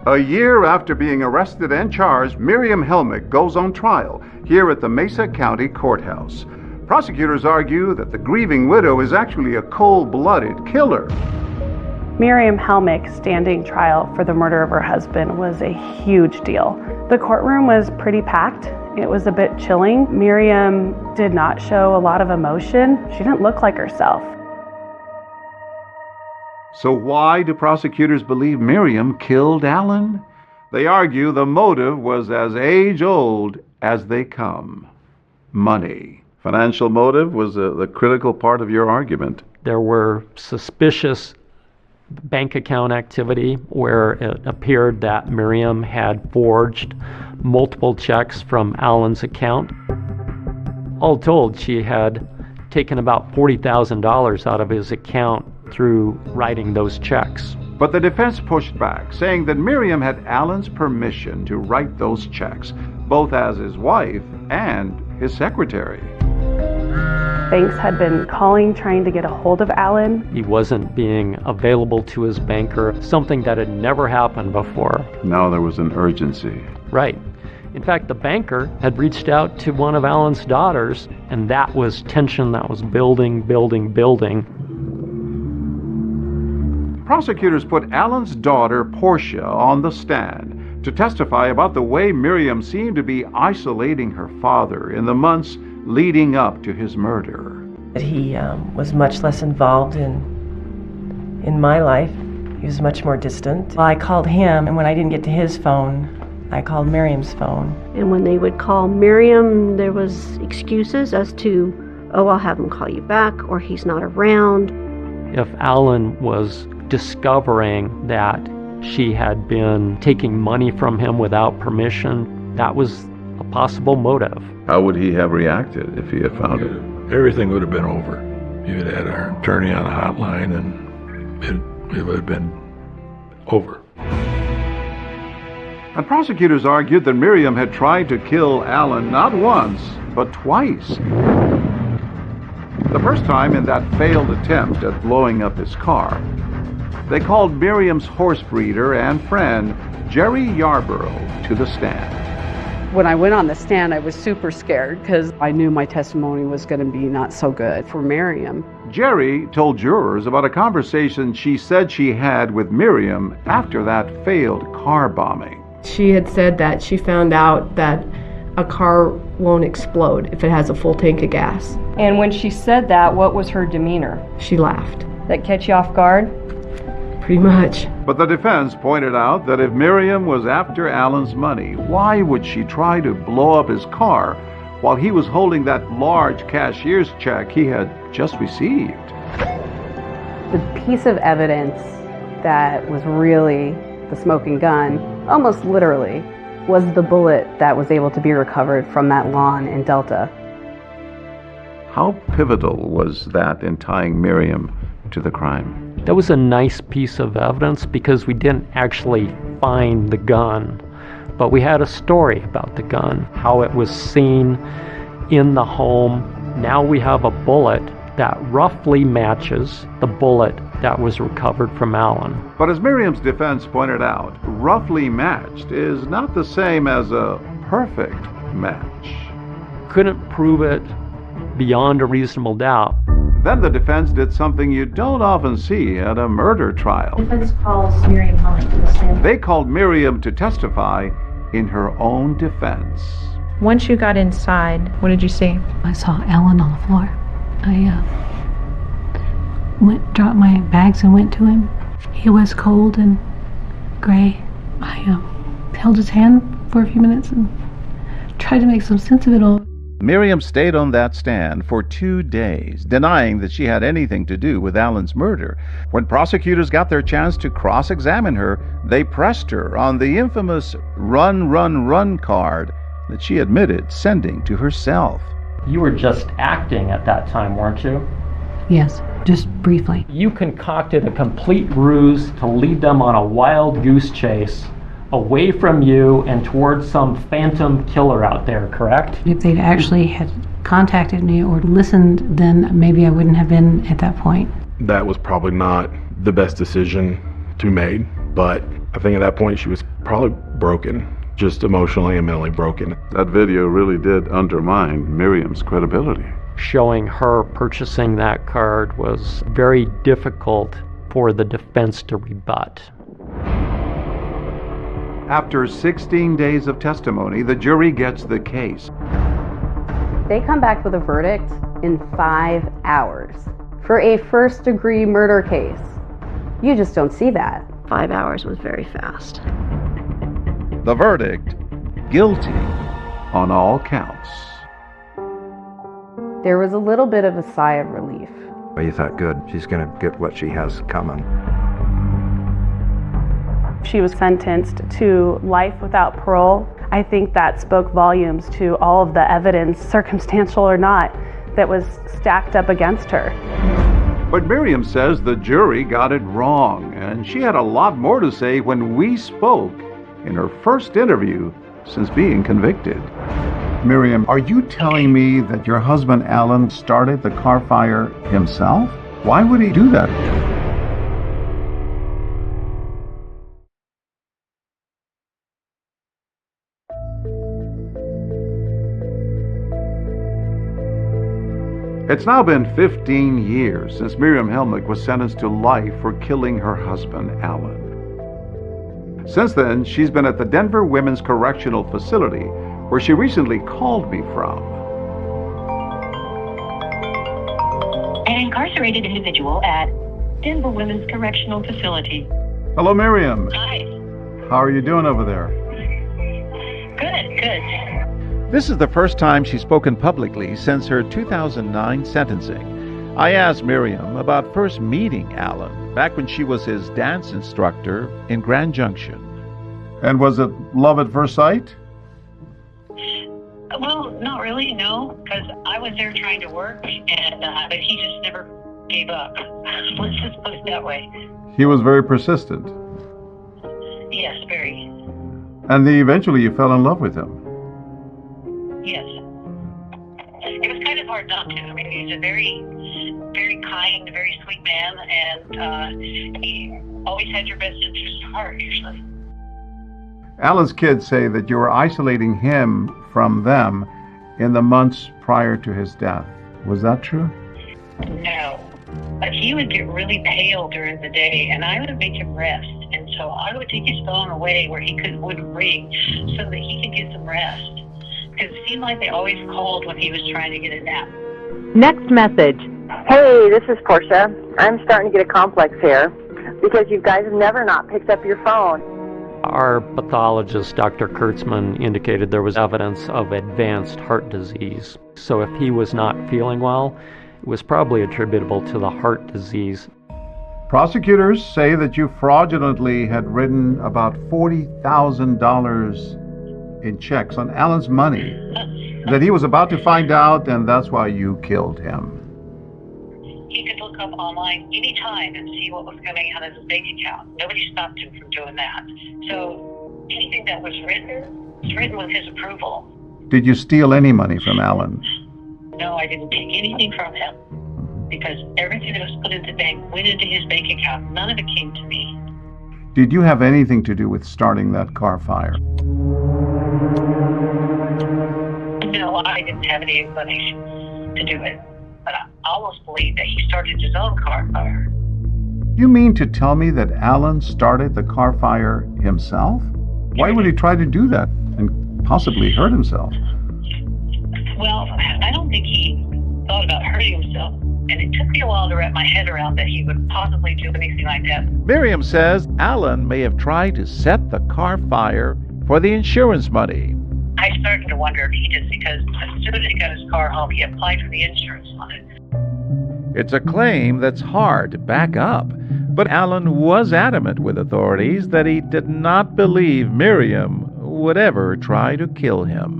A year after being arrested and charged, Miriam Helmick goes on trial here at the Mesa County Courthouse. Prosecutors argue that the grieving widow is actually a cold-blooded killer. Miriam Helmick standing trial for the murder of her husband was a huge deal. The courtroom was pretty packed. It was a bit chilling. Miriam did not show a lot of emotion. She didn't look like herself. So why do prosecutors believe Miriam killed Alan? They argue the motive was as age-old as they come. Money. Financial motive was the critical part of your argument. There were suspicious bank account activity where it appeared that Miriam had forged multiple checks from Alan's account. All told, she had taken about $40,000 out of his account through writing those checks. But the defense pushed back, saying that Miriam had Alan's permission to write those checks, both as his wife and his secretary. Banks had been calling, trying to get a hold of Alan. He wasn't being available to his banker, something that had never happened before. Now there was an urgency. Right. In fact, the banker had reached out to one of Alan's daughters, and that was tension that was building. Prosecutors put Alan's daughter, Portia, on the stand to testify about the way Miriam seemed to be isolating her father in the months leading up to his murder. He was much less involved in my life. He was much more distant. Well, I called him, and when I didn't get to his phone, I called Miriam's phone. And when they would call Miriam, there was excuses as to, oh, I'll have him call you back, or he's not around. If Alan was discovering that she had been taking money from him without permission, that was a possible motive. How would he have reacted if he had found it? Everything would have been over. You had had our attorney on the hotline, and it would have been over. And prosecutors argued that Miriam had tried to kill Alan not once, but twice. The first time in that failed attempt at blowing up his car. They called Miriam's horse breeder and friend, Jerry Yarborough, to the stand. When I went on the stand, I was super scared because I knew my testimony was going to be not so good for Miriam. Jerry told jurors about a conversation she said she had with Miriam after that failed car bombing. She had said that she found out that a car won't explode if it has a full tank of gas. And when she said that, what was her demeanor? She laughed. That catch you off guard? Pretty much. But the defense pointed out that if Miriam was after Alan's money, why would she try to blow up his car while he was holding that large cashier's check he had just received? The piece of evidence that was really the smoking gun, almost literally, was the bullet that was able to be recovered from that lawn in Delta. How pivotal was that in tying Miriam to the crime? That was a nice piece of evidence because we didn't actually find the gun, but we had a story about the gun, how it was seen in the home. Now we have a bullet that roughly matches the bullet that was recovered from Alan. But as Miriam's defense pointed out, roughly matched is not the same as a perfect match. Couldn't prove it beyond a reasonable doubt. Then the defense did something you don't often see at a murder trial. Defense calls Miriam Helmick to the stand. They called Miriam to testify in her own defense. Once you got inside, what did you see? I saw Alan on the floor. I dropped my bags and went to him. He was cold and gray. I held his hand for a few minutes and tried to make some sense of it all. Miriam stayed on that stand for 2 days, denying that she had anything to do with Alan's murder. When prosecutors got their chance to cross-examine her, they pressed her on the infamous run, run, run card that she admitted sending to herself. You were just acting at that time, weren't you? Yes, just briefly. You concocted a complete ruse to lead them on a wild goose chase away from you and towards some phantom killer out there, correct? If they'd actually had contacted me or listened, then maybe I wouldn't have been at that point. That was probably not the best decision to be made, but I think at that point she was probably broken, just emotionally and mentally broken. That video really did undermine Miriam's credibility. Showing her purchasing that card was very difficult for the defense to rebut. After 16 days of testimony, the jury gets the case. They come back with a verdict in 5 hours for a first-degree murder case. You just don't see that. 5 hours was very fast. The verdict, guilty on all counts. There was a little bit of a sigh of relief. Well, you thought, good, she's going to get what she has coming. She was sentenced to life without parole. I think that spoke volumes to all of the evidence, circumstantial or not, that was stacked up against her. But Miriam says the jury got it wrong, and she had a lot more to say when we spoke in her first interview since being convicted. Miriam, are you telling me that your husband Alan started the car fire himself? Why would he do that? It's now been 15 years since Miriam Helmick was sentenced to life for killing her husband, Alan. Since then, she's been at the Denver Women's Correctional Facility, where she recently called me from. An incarcerated individual at Denver Women's Correctional Facility. Hello, Miriam. Hi. How are you doing over there? Good. This is the first time she's spoken publicly since her 2009 sentencing. I asked Miriam about first meeting Alan back when she was his dance instructor in Grand Junction. And was it love at first sight? Well, not really, no, because I was there trying to work, and but he just never gave up. Let's just put it that way. He was very persistent. Yes, very. And eventually you fell in love with him. Yes. It was kind of hard not to. I mean, he's a very, very kind, very sweet man, and he always had your best interest at heart, usually. Alan's kids say that you were isolating him from them in the months prior to his death. Was that true? No. But he would get really pale during the day, and I would make him rest. And so I would take his phone away where he wouldn't ring so that he could get some rest. Because it seemed like they always called when he was trying to get a nap. Next message. Hey, this is Portia. I'm starting to get a complex here because you guys have never not picked up your phone. Our pathologist, Dr. Kurtzman, indicated there was evidence of advanced heart disease. So if he was not feeling well, it was probably attributable to the heart disease. Prosecutors say that you fraudulently had written about $40,000 in checks on Alan's money that he was about to find out, and that's why you killed him. He could look up online anytime and see what was coming out of his bank account. Nobody stopped him from doing that. So anything that was written with his approval. Did you steal any money from Alan? No, I didn't take anything from him because everything that was put in the bank went into his bank account. None of it came to me. Did you have anything to do with starting that car fire? No, I didn't have any inclination to do it. But I almost believe that he started his own car fire. You mean to tell me that Alan started the car fire himself? Why would he try to do that and possibly hurt himself? Well, I don't think he thought about hurting himself. And it took me a while to wrap my head around that he would possibly do anything like that. Miriam says Alan may have tried to set the car fire for the insurance money. I started to wonder if he did because as soon as he got his car home, he applied for the insurance on it. It's a claim that's hard to back up, but Alan was adamant with authorities that he did not believe Miriam would ever try to kill him.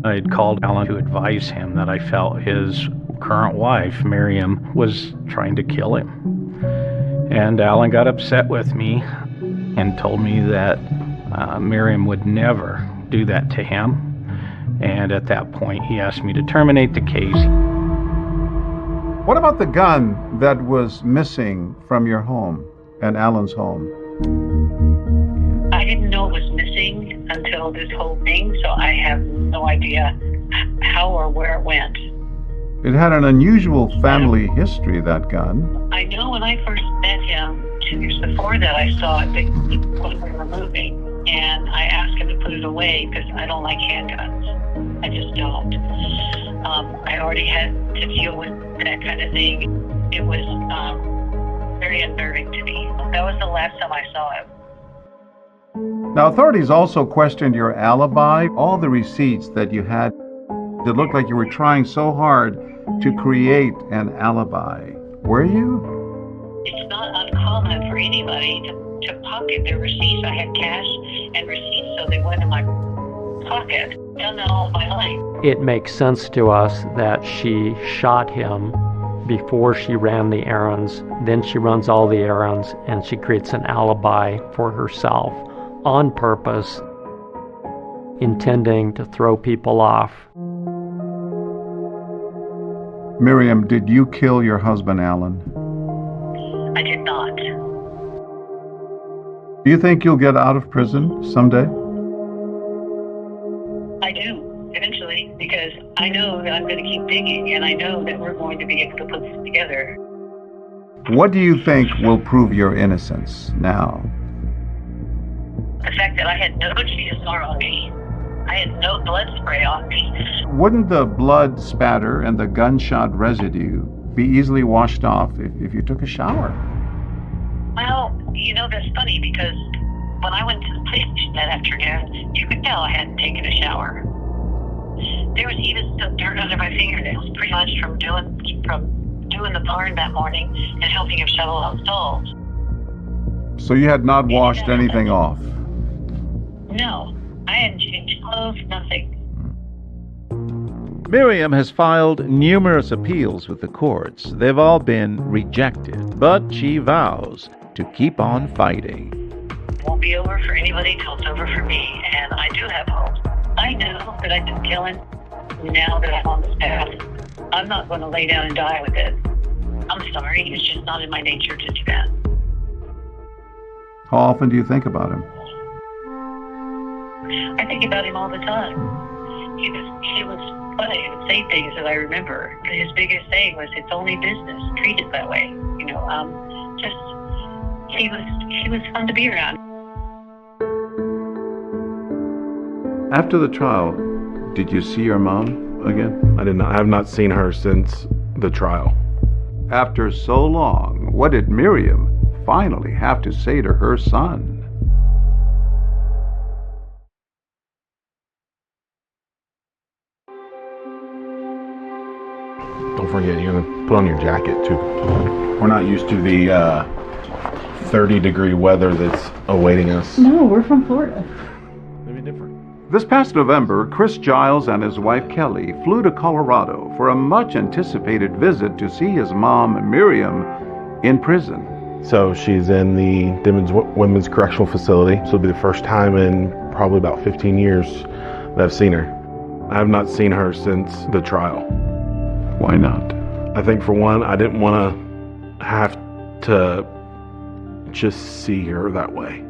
I had called Alan to advise him that I felt his current wife, Miriam, was trying to kill him. And Alan got upset with me and told me that Miriam would never do that to him. And at that point, he asked me to terminate the case. What about the gun that was missing from your home and Alan's home? I didn't know it was missing until this whole thing, so I have no idea how or where it went. It had an unusual family history, that gun. I know when I first met him, 2 years before that, I saw it that he was removing, and I asked him to put it away because I don't like handguns. I just don't. I already had to deal with that kind of thing. It was very unnerving to me. That was the last time I saw him. Now, authorities also questioned your alibi, all the receipts that you had. It looked like you were trying so hard to create an alibi. Were you? It's not uncommon for anybody to pocket their receipts. I had cash and receipts, so they went in my pocket. I've done that all my life. It makes sense to us that she shot him before she ran the errands. Then she runs all the errands and she creates an alibi for herself on purpose, intending to throw people off. Miriam, did you kill your husband, Alan? I did not. Do you think you'll get out of prison someday? I do, eventually, because I know that I'm going to keep digging, and I know that we're going to be able to put this together. What do you think will prove your innocence now? The fact that I had no GSR on me. I had no blood spray on me. Wouldn't the blood spatter and the gunshot residue be easily washed off if you took a shower? Well, you know, that's funny because when I went to the police station that afternoon, you could tell I hadn't taken a shower. There was even still dirt under my fingernails, pretty much from doing the barn that morning and helping him shovel out stalls. So you had not washed anything off? No. I hadn't changed clothes, nothing. Miriam has filed numerous appeals with the courts. They've all been rejected, but she vows to keep on fighting. It won't be over for anybody till it's over for me, and I do have hope. I know that I didn't kill him. Now that I'm on this path, I'm not going to lay down and die with it. I'm sorry, it's just not in my nature to do that. How often do you think about him? I think about him all the time. He was funny. He would say things that I remember. His biggest thing was, "It's only business. Treat it that way." You know, he was fun to be around. After the trial, Did you see your mom again? I did not. I have not seen her since the trial. After so long, what did Miriam finally have to say to her son? Don't forget, you're going to put on your jacket, too. We're not used to the 30-degree weather that's awaiting us. No, we're from Florida. Maybe different. This past November, Chris Giles and his wife Kelly flew to Colorado for a much-anticipated visit to see his mom, Miriam, in prison. So she's in the Dimmins Women's Correctional Facility. So it'll be the first time in probably about 15 years that I've seen her. I have not seen her since the trial. Why not? I think for one, I didn't want to have to just see her that way.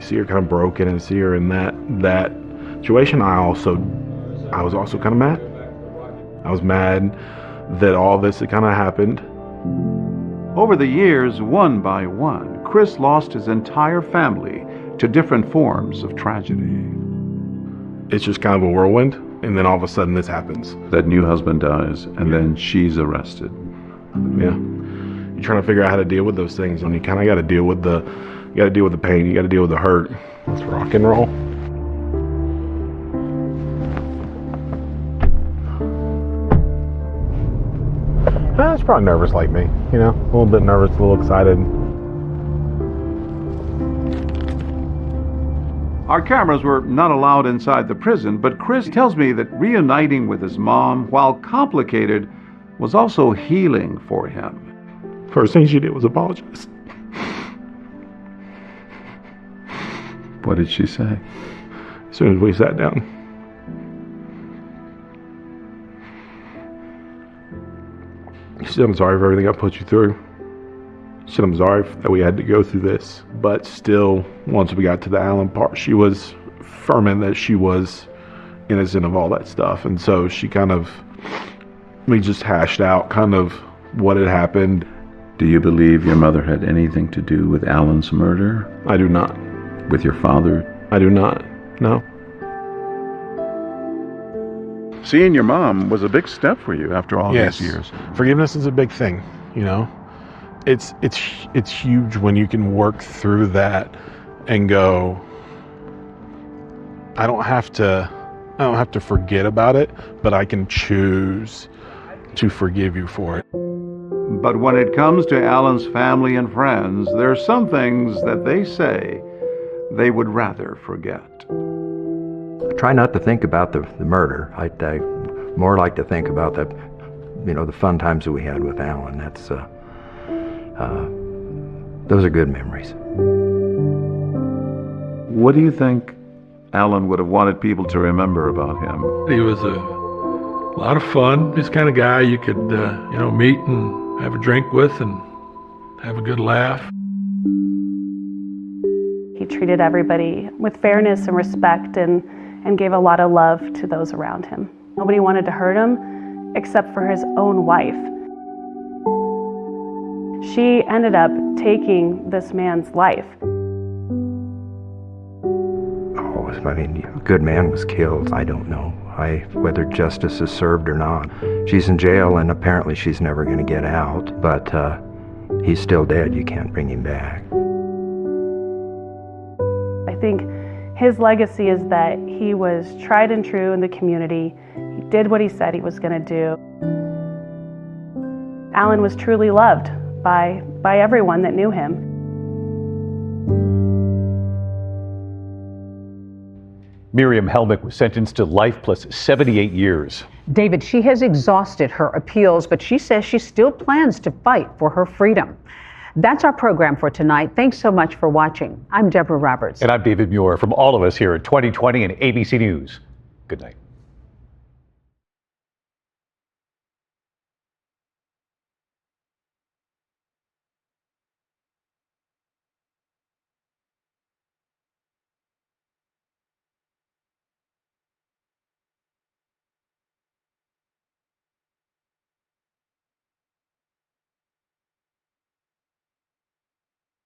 See her kind of broken and see her in that situation. I was also kind of mad. I was mad that all this had kind of happened. Over the years, one by one, Chris lost his entire family to different forms of tragedy. It's just kind of a whirlwind, and then all of a sudden this happens. That new husband dies, and then she's arrested. Yeah. You're trying to figure out how to deal with those things, and you kind of got to deal with the pain, you got to deal with the hurt. Let's rock and roll. It's probably nervous like me, a little bit nervous, a little excited. Our cameras were not allowed inside the prison, but Chris tells me that reuniting with his mom, while complicated, was also healing for him. First thing she did was apologize. What did she say? As soon as we sat down. She said, "I'm sorry for everything I put you through." She said, "I'm sorry that we had to go through this." But still, once we got to the Alan part, she was firm in that she was innocent of all that stuff. And so we just hashed out kind of what had happened. Do you believe your mother had anything to do with Alan's murder? I do not. With your father? I do not, no. Seeing your mom was a big step for you after all these years. Forgiveness is a big thing, It's huge when you can work through that and go, I don't have to forget about it, but I can choose to forgive you for it. But when it comes to Alan's family and friends, there are some things that they say they would rather forget. I try not to think about the murder. I more like to think about the fun times that we had with Alan. Those are good memories. What do you think Alan would have wanted people to remember about him? He was a lot of fun. This kind of guy you could, meet and have a drink with and have a good laugh. He treated everybody with fairness and respect and gave a lot of love to those around him. Nobody wanted to hurt him except for his own wife. She ended up taking this man's life. A good man was killed. I don't know whether justice is served or not. She's in jail, and apparently she's never going to get out, but he's still dead. You can't bring him back. I think his legacy is that he was tried and true in the community. He did what he said he was going to do. Alan was truly loved by everyone that knew him. Miriam Helmick was sentenced to life plus 78 years. David, she has exhausted her appeals, but she says she still plans to fight for her freedom. That's our program for tonight. Thanks so much for watching. I'm Deborah Roberts. And I'm David Muir. From all of us here at 2020 and ABC News, good night.